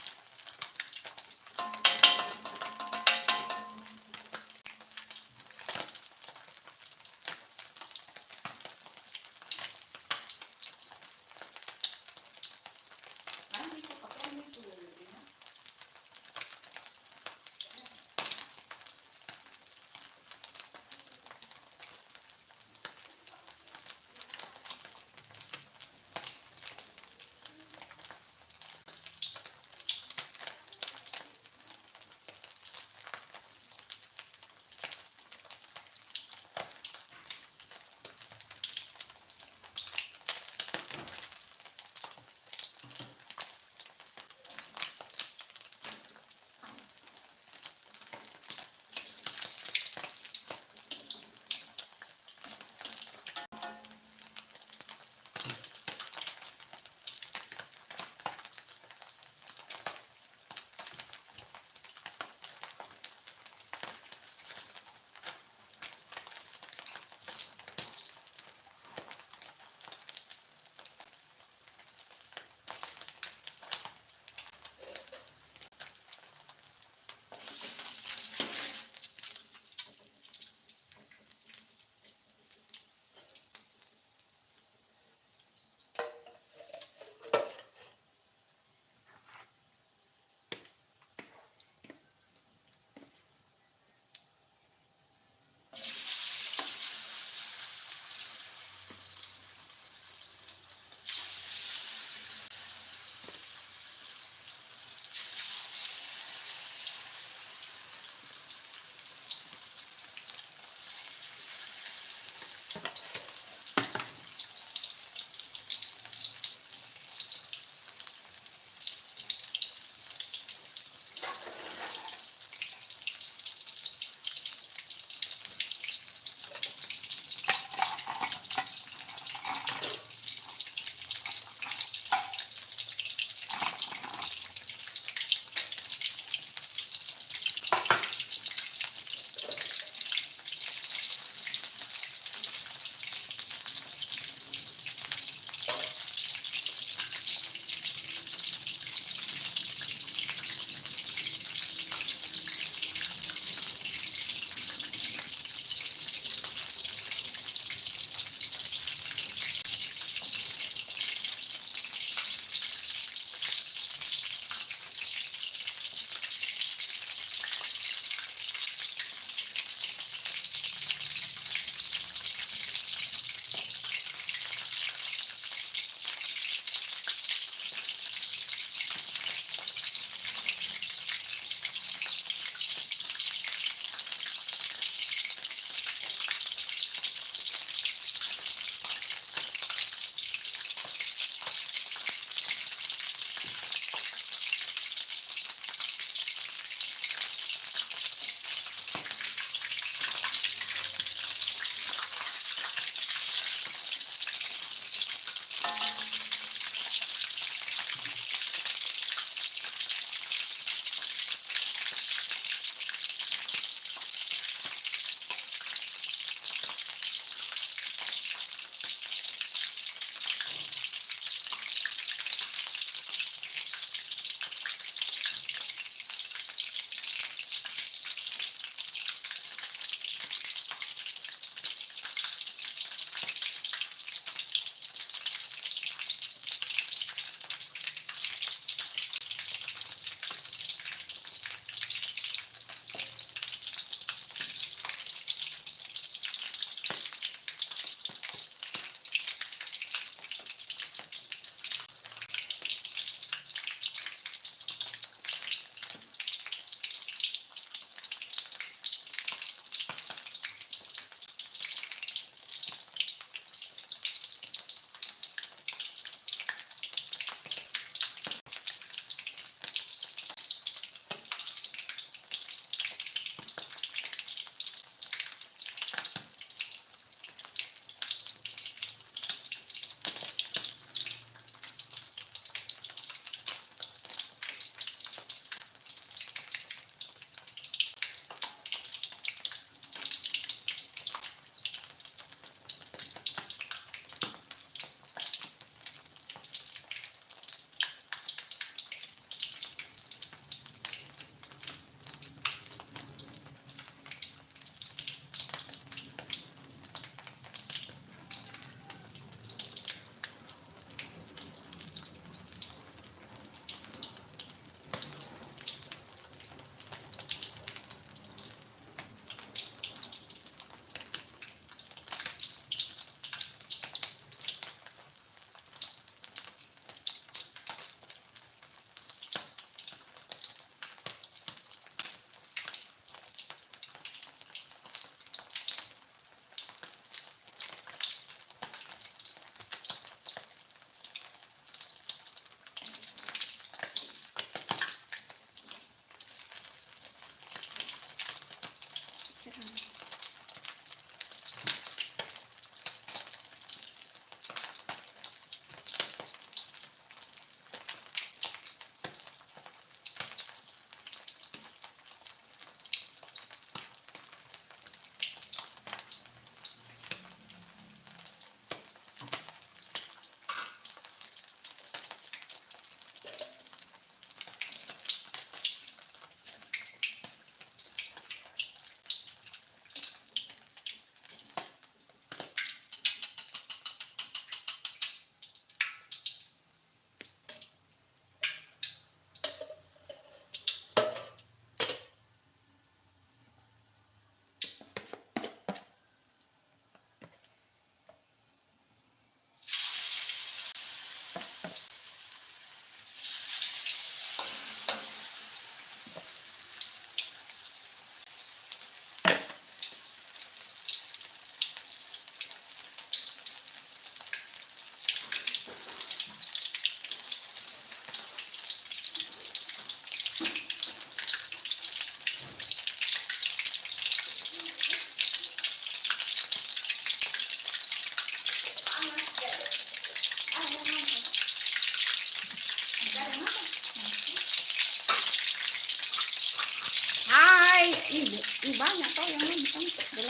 Ih, banyak tau yang nonton 8.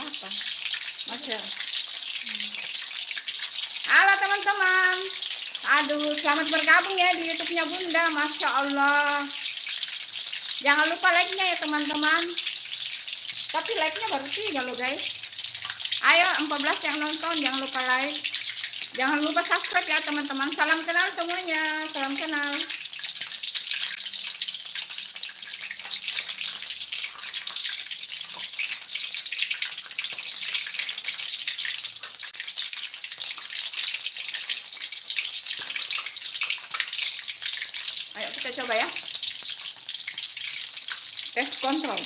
Masya. Halo teman-teman. Aduh, selamat bergabung ya di YouTube-nya Bunda. Masya Allah. Jangan lupa like-nya ya teman-teman. Tapi like-nya baru 3 loh guys. Ayo 14 yang nonton, jangan lupa like. Jangan lupa subscribe ya teman-teman. Salam kenal semuanya. Salam kenal. Ayo kita coba ya. Tes kontrol.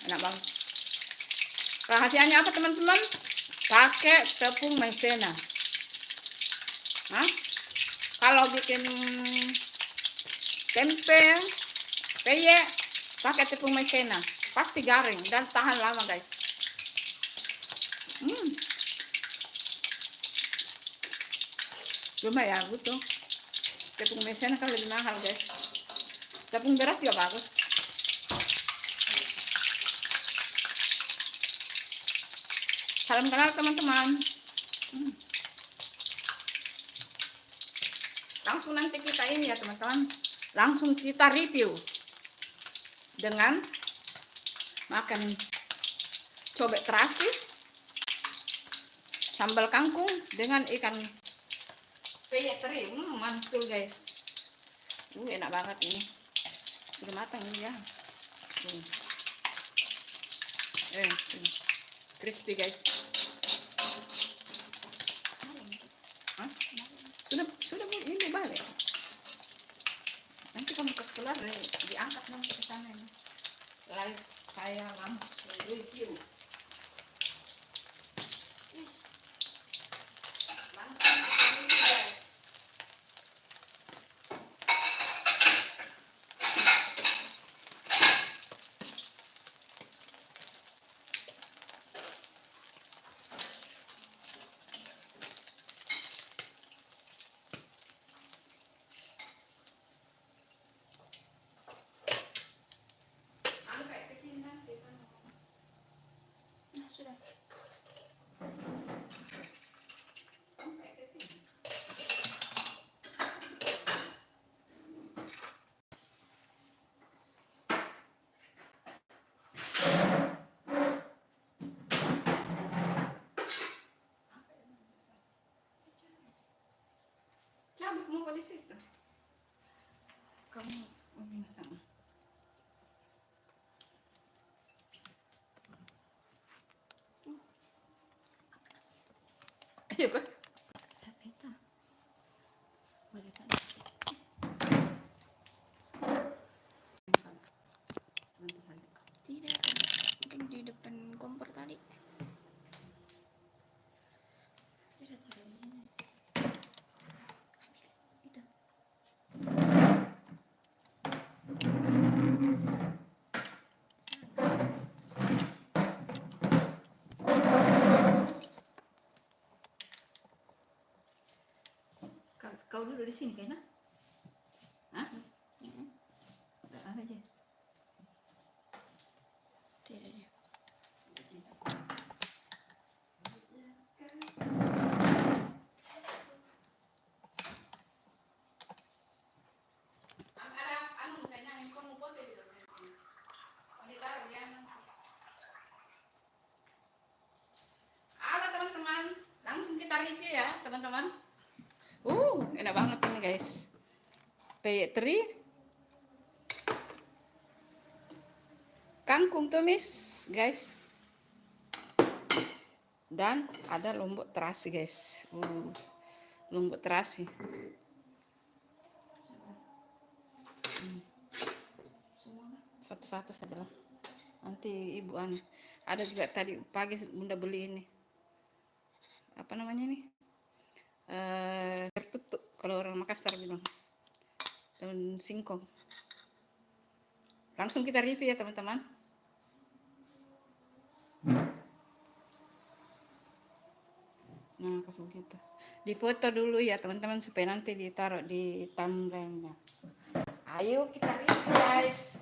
Enak banget. Rahasianya apa teman-teman? Pakai tepung maizena. Nah, kalau bikin tempe, peyek, pakai tepung maizena, pasti garing dan tahan lama guys. Cuma ya gitu. Tepung maizena kan lebih mahal guys. Tepung beras juga bagus. Salam kenal teman-teman. Langsung nanti kita ini ya teman-teman. Langsung kita review dengan makan cobek terasi, sambal kangkung dengan ikan peyek teri. Mantul guys. Enak banget ini. Sudah matang ini ya. Crispy guys. Sudah ini balik. Nanti kamu kasih keluar diangkat nanti ke sana ini. Live saya langsung review.
Sudah.
Cabut muka di situ. Kamu binatang. Ayo kok.
Peta. Boleh kan? Tidak. Mungkin di depan kompor tadi. Sudah taruh di sini. Itu.
Kau dulu di sini kayaknya. Hah? Udah aja.
Tidak.
Halo teman-teman, langsung kita review ya teman-teman. Enak banget ini guys. Peyek teri, kangkung tumis guys, dan ada lombok terasi guys. Lombok terasi. Satu-satu saja lah. Nanti ibu ada juga tadi pagi bunda beli ini. Apa namanya ini? Tertutup kalau orang Makassar bilang. Daun singkong. Langsung kita review ya teman-teman. Nah, kasih gitu. Difoto dulu ya teman-teman supaya nanti ditaruh di thumbnailnya. Ayo kita review guys.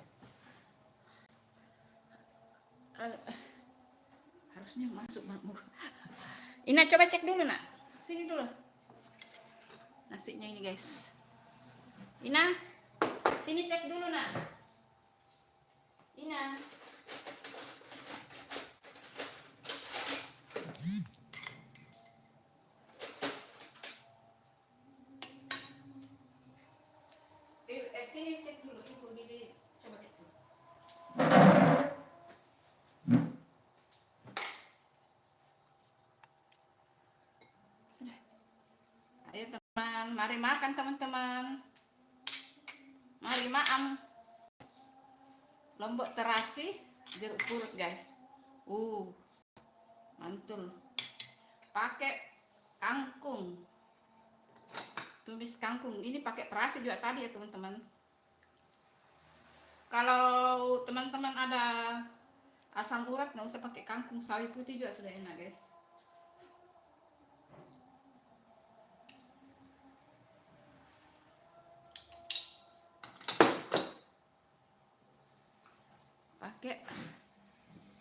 Harusnya masuk makmur. Ina coba cek dulu nak. Sini dulu. Nasinya ini guys. Ina, sini cek dulu nak. Ina. Sini cek dulu. Ibu gini coba cek dulu. Ayo teman, mari makan teman-teman. Mari maam. Lombok terasi, jeruk purut guys. Mantul. Pakai kangkung. Tumis kangkung. Ini pakai terasi juga tadi ya teman-teman. Kalau teman-teman ada asam urat nggak usah pakai kangkung, sawi putih juga sudah enak guys. Pakai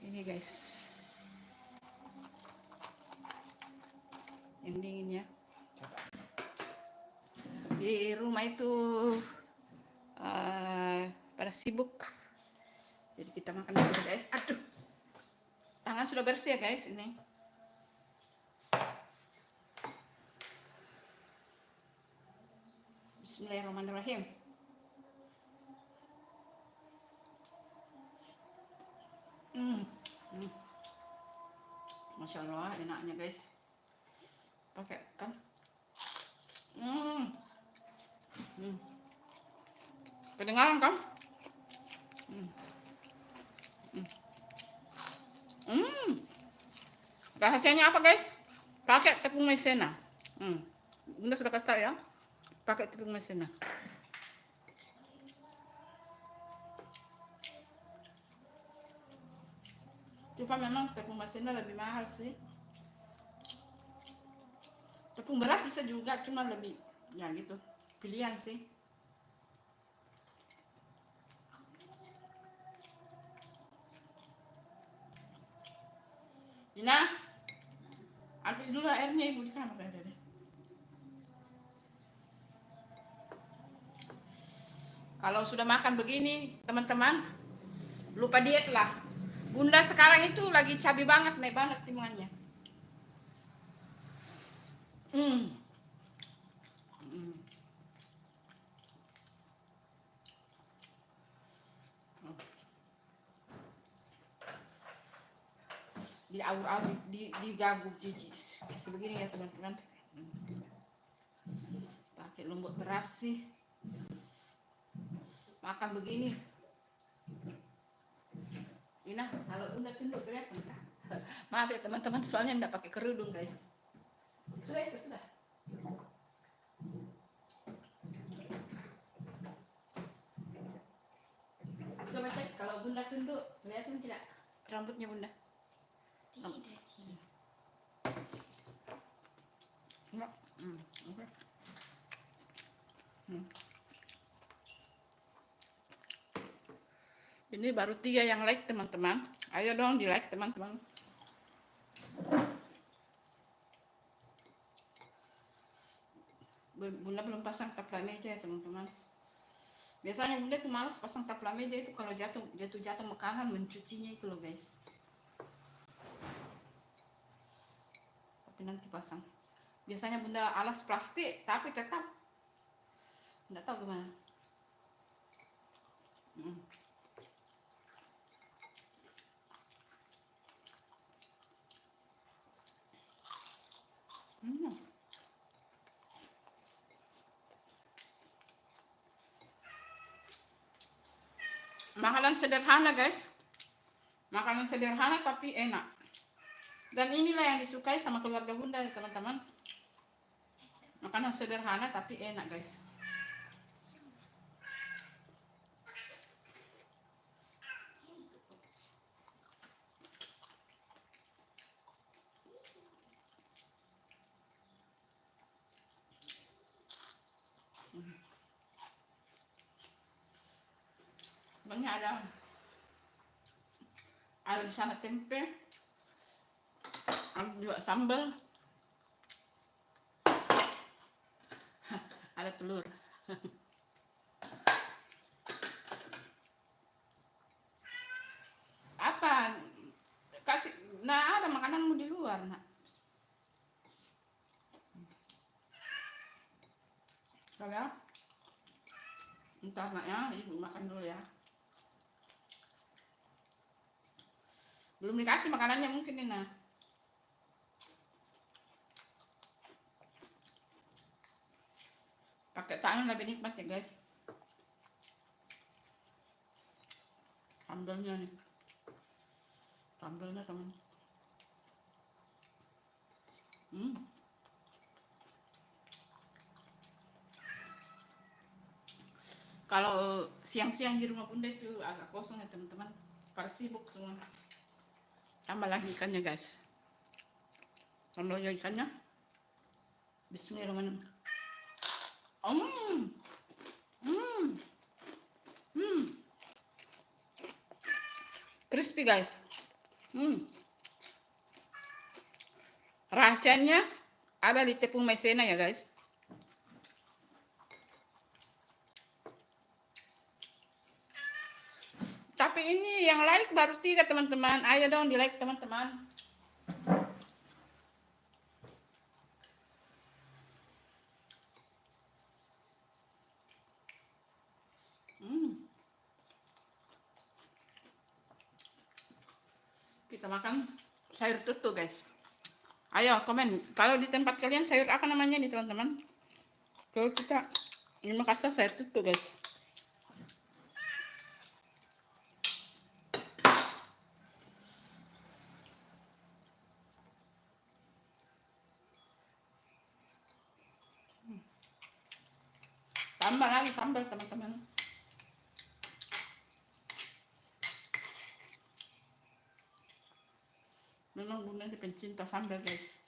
ini guys, yang dinginnya. Di rumah itu pada sibuk, jadi kita makan dulu guys. Aduh, tangan sudah bersih ya guys ini. Bismillahirrahmanirrahim. Masya Allah, enaknya guys. Pakai kan. Kedengaran kan? Rahasianya apa guys? Pakai tepung maizena. Bunda sudah kasih tahu ya. Pakai tepung maizena. Cuma memang tepung maizena lebih mahal sih. Tepung beras bisa juga, cuma lebih ya gitu. Pilihan sih. Ina, ambil dulu airnya ibu di sana ada deh. Kalau sudah makan begini, teman-teman, lupa diet lah. Bunda sekarang itu lagi cabai banget, naik banget timungannya. Di aur-aur, digabung jijik sebegini ya teman-teman. Pakai lombok terasi, makan begini. Ina, kalau Bunda tunduk kelihatan kah? Maaf ya teman-teman, soalnya enggak pakai kerudung guys. Sudah itu sudah. Coba cek kalau Bunda tunduk kelihatan tidak rambutnya Bunda?
Tidak sih.
Enggak. Ini baru 3 yang like teman-teman. Ayo dong di like teman-teman. Bunda belum pasang tapla meja ya teman-teman. Biasanya Bunda tuh malas pasang tapla meja itu kalau jatuh makanan, mencucinya itu loh guys. Tapi nanti pasang. Biasanya Bunda alas plastik, tapi tetap nggak tahu gimana. Makanan sederhana guys, makanan sederhana tapi enak. Dan inilah yang disukai sama keluarga Bunda ya teman-teman. Makanan sederhana tapi enak guys. Soalnya ada di sana tempe, ada juga sambal, ada telur. Apa? Kasih, nah ada makananmu di luar, nak. Kalau entah nak ya, ibu makan dulu ya. Belum dikasih makanannya mungkin ini, nah. Pakai tangan lebih nikmat ya guys. Sambalnya nih, sambalnya teman. Kalau siang-siang di rumah bunda itu agak kosong ya teman-teman, pada sibuk semua. Tambah lagi ikannya guys, tambah lagi ikannya. Bismillahirrahmanirrahim. Crispy guys. Rahasianya ada di tepung maizena ya guys. Tapi ini yang like baru 3 teman-teman. Ayo dong di like teman-teman. Kita makan sayur tutu guys. Ayo komen, kalau di tempat kalian sayur apa namanya nih teman-teman? Kalau kita di Makassar sayur tutu guys. Tambah lagi sambal teman-teman. Memang bunda ini pencinta sambal guys.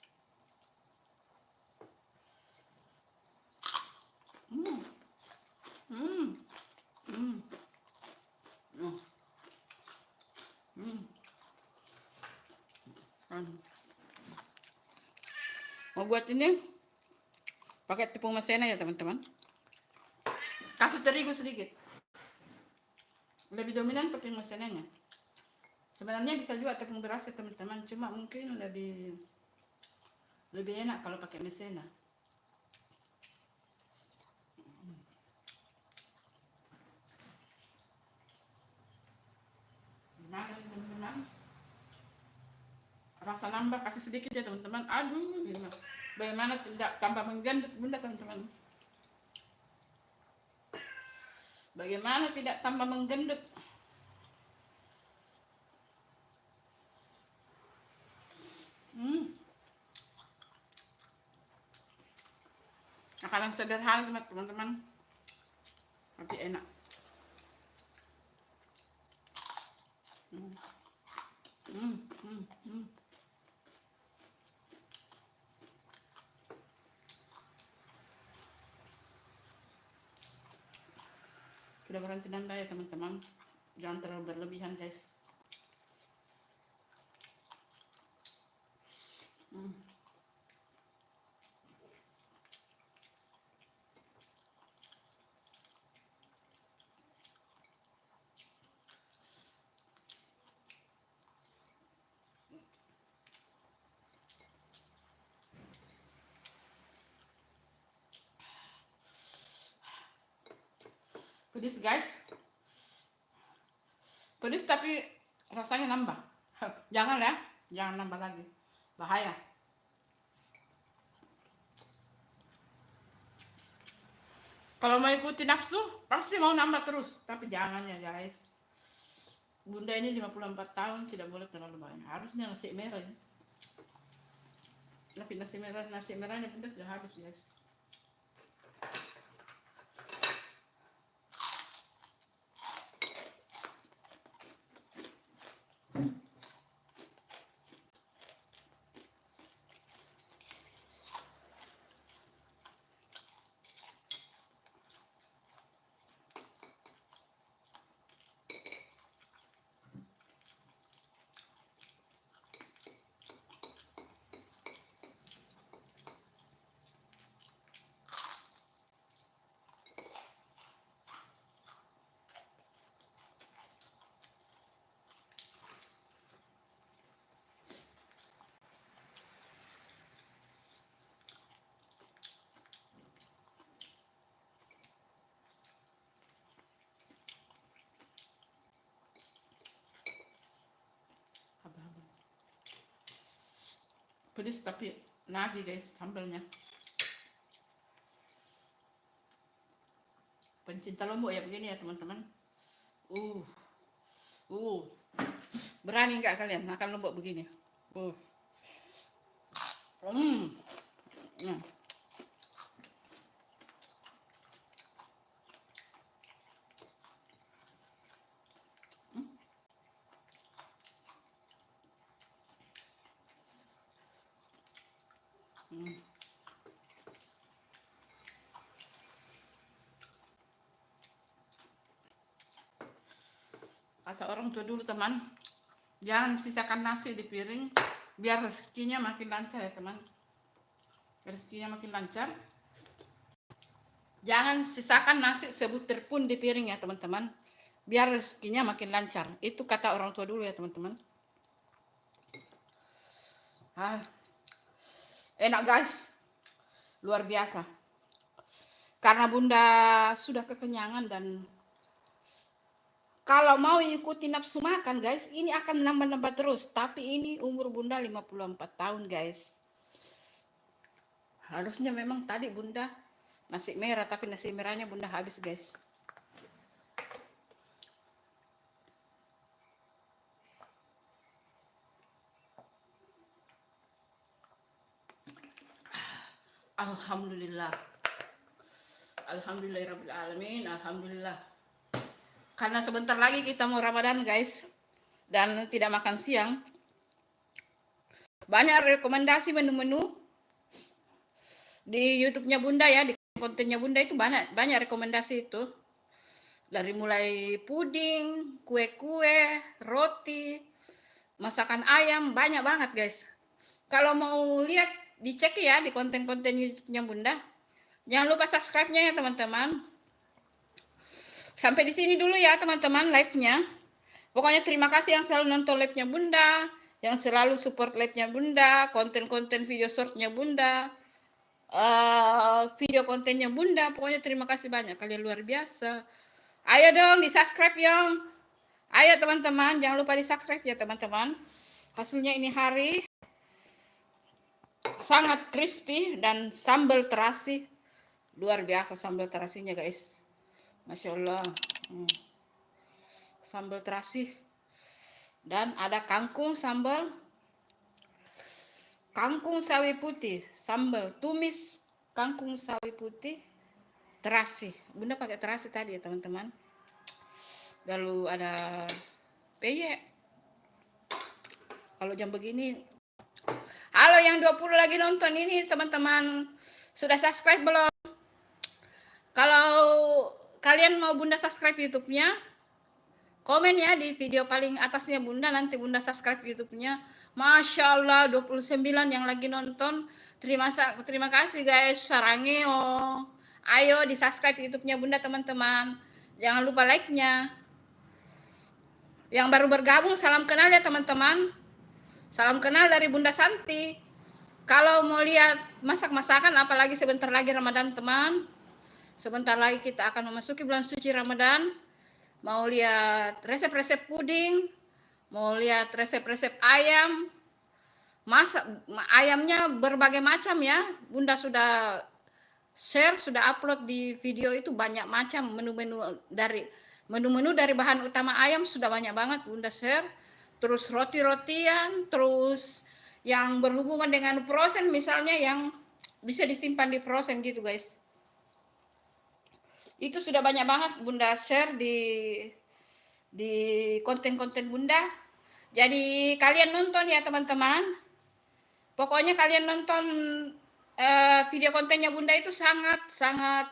Mau buat ini pakai tepung maizena ya teman-teman. Kasih terigu sedikit. Lebih dominan tepung maizenanya. Sebenarnya bisa juga tepung beras ya teman-teman, cuma mungkin lebih enak kalau pakai maizena. Gimana teman-teman? Rasa nambah kasih sedikit ya teman-teman. Aduh, gimana? Bagaimana tidak tambah menggendut bunda teman-teman? Bagaimana tidak tambah menggendut? Makanan sederhana teman-teman, tapi enak. Sudah berhenti nambah ya teman-teman, jangan terlalu berlebihan guys. Pedes guys, pedes tapi rasanya nambah. Jangan ya, jangan nambah lagi, bahaya. Kalau mau ikuti nafsu pasti mau nambah terus, tapi jangan ya guys. Bunda ini 54 tahun, tidak boleh terlalu banyak. Harusnya nasi merah ya. Tapi nasi merahnya bunda sudah habis guys. Pedes tapi nagih guys sambalnya. Pencinta lombok ya begini ya teman-teman. Uh. Uh. Berani nggak kalian makan lombok begini? Uh. Hmm. Hmm. Hmm. Kata orang tua dulu teman, jangan sisakan nasi di piring biar rezekinya makin lancar ya teman. Rezekinya makin lancar. Jangan sisakan nasi sebutir pun di piring ya teman-teman, biar rezekinya makin lancar. Itu kata orang tua dulu ya teman-teman. Enak guys, luar biasa. Karena bunda sudah kekenyangan dan kalau mau ikuti nafsu makan guys, ini akan nambah-nambah terus. Tapi ini umur bunda 54 tahun guys. Harusnya memang tadi bunda nasi merah, tapi nasi merahnya bunda habis guys. Alhamdulillah. Alhamdulillahirrahmanirrahim. Alhamdulillah. Karena sebentar lagi kita mau Ramadan guys. Dan tidak makan siang. Banyak rekomendasi menu-menu di YouTube-nya bunda ya. Di kontennya bunda itu banyak rekomendasi itu. Dari mulai puding, kue-kue, roti, masakan ayam. Banyak banget guys. Kalau mau lihat dicek ya di konten-konten YouTube-nya bunda. Jangan lupa subscribe-nya ya teman-teman. Sampai di sini dulu ya teman-teman live-nya. Pokoknya terima kasih yang selalu nonton live-nya bunda, yang selalu support live-nya bunda, konten-konten video short-nya bunda, video kontennya bunda. Pokoknya terima kasih banyak, kalian luar biasa. Ayo dong di subscribe yong. Ayo teman-teman, jangan lupa di subscribe ya teman-teman. Hasilnya ini hari sangat crispy dan sambal terasi. Luar biasa sambal terasinya guys. Masya Allah. Sambal terasi. Dan ada kangkung sambal. Kangkung sawi putih. Sambal tumis kangkung sawi putih. Terasi. Bunda pakai terasi tadi ya teman-teman. Lalu ada peyek. Kalau jam begini. Halo yang 20 lagi nonton ini teman-teman. Sudah subscribe belum? Kalau kalian mau bunda subscribe YouTube-nya, komen ya di video paling atasnya bunda, nanti bunda subscribe YouTube-nya. Masya Allah 29 yang lagi nonton. Terima kasih guys, sarangeo. Ayo di subscribe YouTube-nya bunda teman-teman. Jangan lupa like-nya. Yang baru bergabung salam kenal ya teman-teman. Salam kenal dari Bunda Santi. Kalau mau lihat masak-masakan, apalagi sebentar lagi Ramadan teman. Sebentar lagi kita akan memasuki bulan suci Ramadan. Mau lihat resep-resep puding, mau lihat resep-resep ayam. Masak ayamnya berbagai macam ya. Bunda sudah share, sudah upload di video itu banyak macam menu-menu dari bahan utama ayam sudah banyak banget bunda share. Terus roti-rotian, terus yang berhubungan dengan frozen misalnya yang bisa disimpan di frozen gitu guys. Itu sudah banyak banget bunda share di konten-konten bunda. Jadi kalian nonton ya teman-teman. Pokoknya kalian nonton video kontennya bunda itu sangat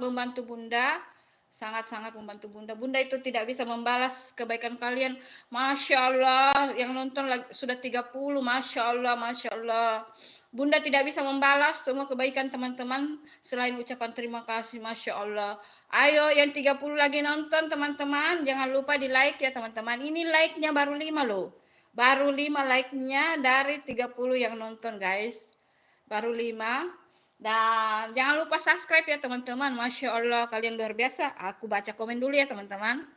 membantu bunda. Sangat membantu bunda. Bunda itu tidak bisa membalas kebaikan kalian. Masya Allah, yang nonton sudah 30. Masya Allah. Bunda tidak bisa membalas semua kebaikan teman-teman selain ucapan terima kasih. Masya Allah. Ayo yang 30 lagi nonton teman-teman, jangan lupa di like ya teman-teman. Ini like-nya baru 5 loh. Baru 5 like-nya dari 30 yang nonton guys. Baru 5. Dan jangan lupa subscribe ya teman-teman. Masya Allah kalian luar biasa. Aku baca komen dulu ya teman-teman.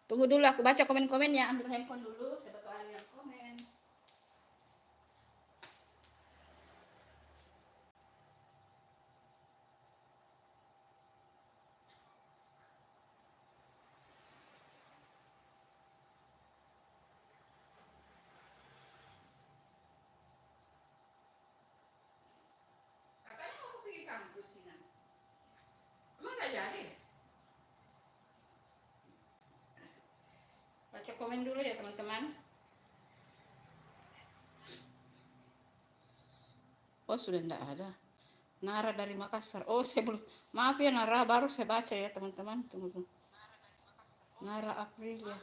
Tunggu dulu aku baca komen-komennya. Ambil handphone dulu. Siapa tahu ada yang komen. lusinan. Emang gak jadi? Baca komen dulu ya teman-teman. Oh sudah enggak ada. Nara dari Makassar. Oh saya belum. Maaf ya Nara, baru saya baca ya teman-teman. Tunggu. Nara Aprilia.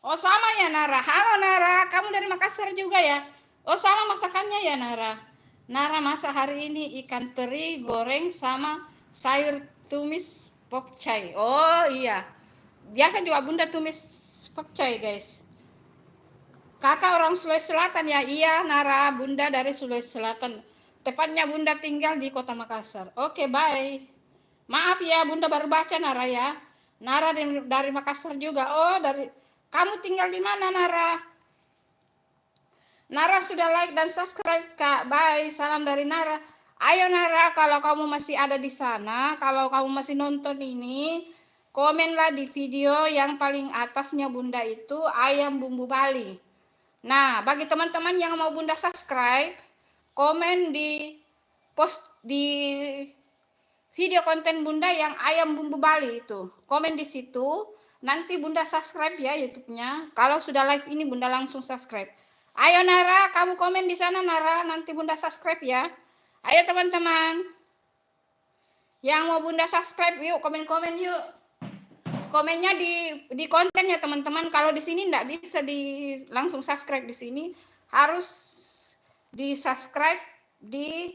Oh sama ya Nara. Halo Nara, kamu dari Makassar juga ya? Oh sama masakannya ya Nara. Nara masak hari ini ikan teri goreng sama sayur tumis pokcai. Oh iya. Biasa juga Bunda tumis pokcai guys. Kakak orang Sulawesi Selatan ya? Iya Nara, Bunda dari Sulawesi Selatan. Tepatnya Bunda tinggal di Kota Makassar. Oke, bye. Maaf ya, Bunda baru baca Nara ya. Nara dari Makassar juga. Oh, dari kamu tinggal di mana Nara? Nara sudah like dan subscribe Kak. Bye. Salam dari Nara. Ayo Nara, kalau kamu masih ada di sana, kalau kamu masih nonton ini, komenlah di video yang paling atasnya Bunda itu ayam bumbu Bali. Nah, bagi teman-teman yang mau Bunda subscribe, komen di post di video konten Bunda yang ayam bumbu Bali itu. Komen di situ, nanti Bunda subscribe ya YouTube-nya. Kalau sudah live ini Bunda langsung subscribe. Ayo Nara, kamu komen di sana Nara, nanti Bunda subscribe ya. Ayo teman-teman. Yang mau Bunda subscribe yuk, komen-komen yuk. Komennya di konten ya teman-teman. Kalau di sini enggak bisa langsung subscribe di sini, harus di subscribe di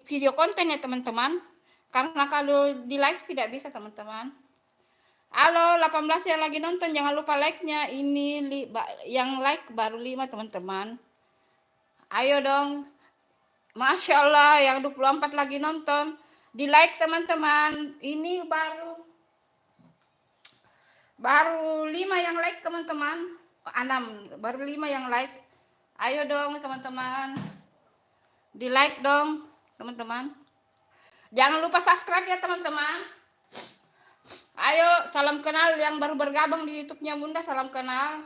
video konten ya teman-teman. Karena kalau di live tidak bisa teman-teman. Halo 18 yang lagi nonton, jangan lupa like-nya. Ini yang like baru 5 teman-teman. Ayo dong. Masya Allah yang 24 lagi nonton. Di like teman-teman. Ini baru 5 yang like teman-teman. 6, baru 5 yang like. Ayo dong teman-teman. Di like dong teman-teman. Jangan lupa subscribe ya teman-teman. Ayo salam kenal yang baru bergabung di YouTube-nya Bunda, salam kenal.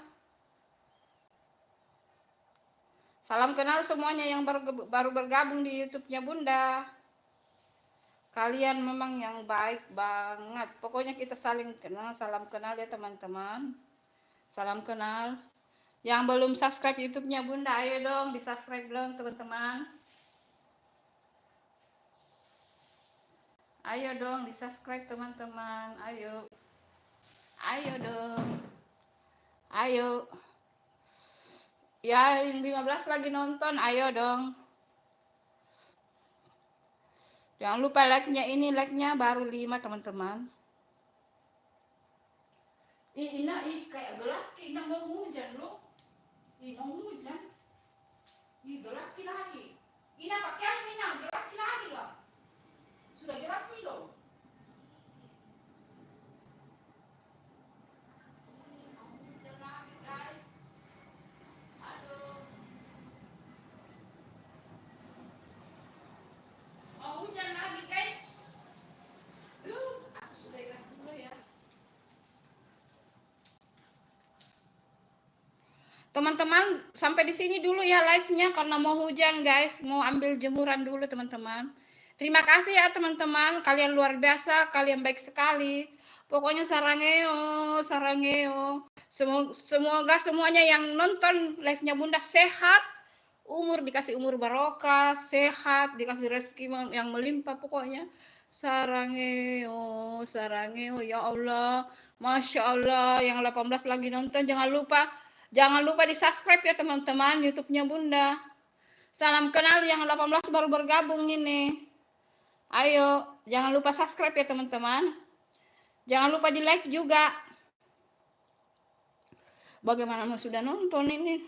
Salam kenal semuanya yang baru bergabung di YouTube-nya Bunda. Kalian memang yang baik banget. Pokoknya kita saling kenal, salam kenal ya teman-teman. Salam kenal. Yang belum subscribe YouTube-nya Bunda, ayo dong di-subscribe dong teman-teman. Ayo dong di-subscribe teman-teman. Ayo. Ayo dong. Ayo. Ya, 15 lagi nonton, ayo dong. Jangan lupa like-nya, ini like-nya baru 5 teman-teman. Ini kayak gelap, ini mau hujan loh. Ini mau hujan. Ini gelap lagi. Ini pakaian ini gelap lagi loh. Sudah gelap nih loh. Ini mau hujan lagi guys. Aduh. Mau hujan lagi guys. Aku sudah hilang dulu ya. Teman-teman, sampai di sini dulu ya live-nya karena mau hujan guys, mau ambil jemuran dulu teman-teman. Terima kasih ya teman-teman, kalian luar biasa, kalian baik sekali. Pokoknya sarangeo, sarangeo. Semoga semuanya yang nonton live-nya Bunda sehat, dikasih umur barokah, sehat, dikasih rezeki yang melimpah pokoknya. Sarangeo, sarangeo ya Allah. Masya Allah, yang 18 lagi nonton jangan lupa di-subscribe ya teman-teman YouTube-nya Bunda. Salam kenal yang 18 baru bergabung ini. Ayo, jangan lupa subscribe ya teman-teman. Jangan lupa di-like juga. Bagaimana sudah nonton ini?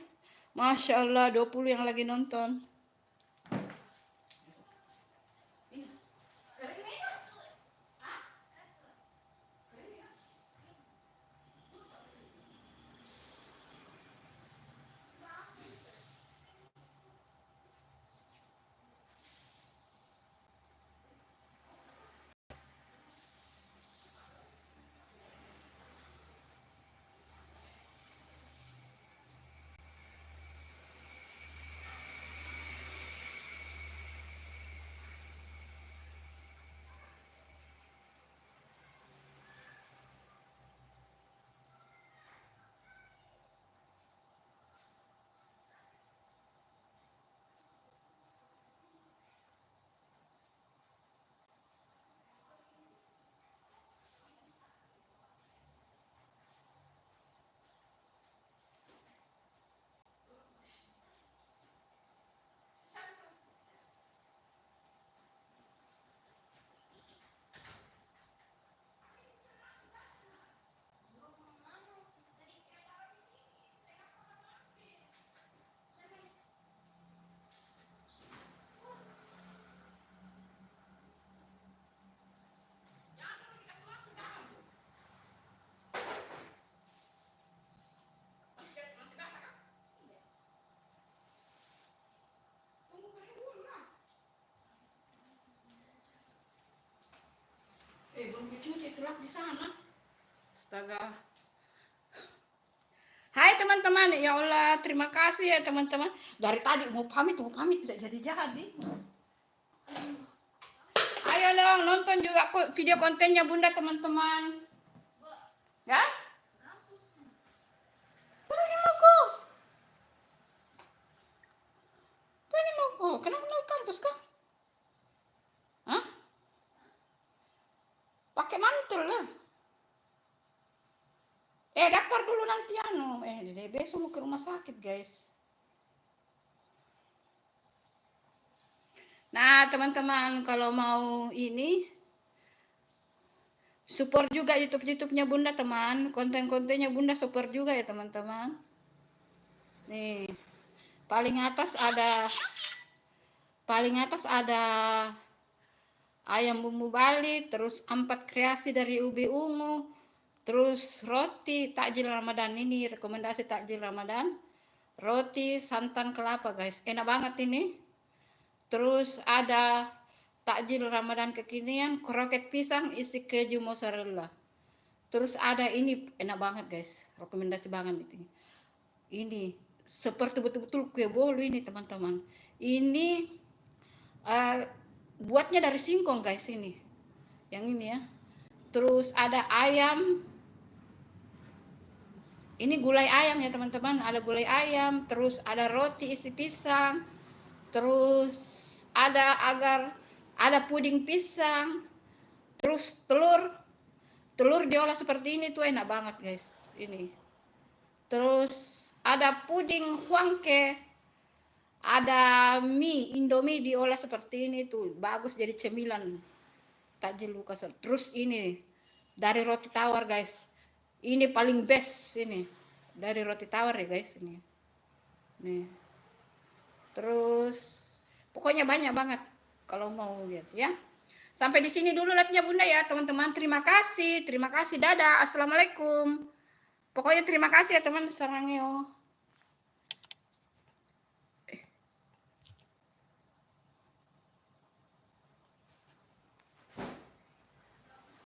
Masya Allah, 20 yang lagi nonton. di sana. Astaga. Hai teman-teman, ya Allah, terima kasih ya teman-teman. Dari tadi mau pamit tidak jadi-jadi. Ayo dong nonton juga video kontennya Bunda teman-teman. Ya? Pergi mau kok. Kenapa mau kampus kah? Hah? Pakai mantul lah. Daftar dulu nanti besok mau ke rumah sakit guys. Nah teman-teman, kalau mau ini support juga YouTube-nya Bunda teman, konten-kontennya Bunda support juga ya teman-teman. Nih, paling atas ada ayam bumbu Bali, terus 4 kreasi dari ubi ungu, terus roti takjil Ramadan. Ini rekomendasi takjil Ramadan, roti santan kelapa guys, enak banget ini. Terus ada takjil Ramadan kekinian, kroket pisang isi keju mozzarella. Terus ada ini enak banget guys, rekomendasi banget ini. Ini seperti betul-betul kue bolu ini teman-teman. Ini buatnya dari singkong guys ini. Yang ini ya. Terus ada ayam. Ini gulai ayam ya teman-teman, ada gulai ayam, terus ada roti isi pisang. Terus ada puding pisang, terus telur diolah seperti ini tuh enak banget guys ini. Terus ada puding huangke, ada mie Indomie diolah seperti ini tuh bagus jadi cemilan takjil Lukas. Terus ini dari roti tawar guys, ini paling best ini dari roti tawar ya guys ini. Nih. Terus pokoknya banyak banget kalau mau lihat ya. Sampai di sini dulu live-nya Bunda ya teman-teman. Terima kasih. Dadah. Assalamualaikum. Pokoknya terima kasih ya teman. Sarangyo.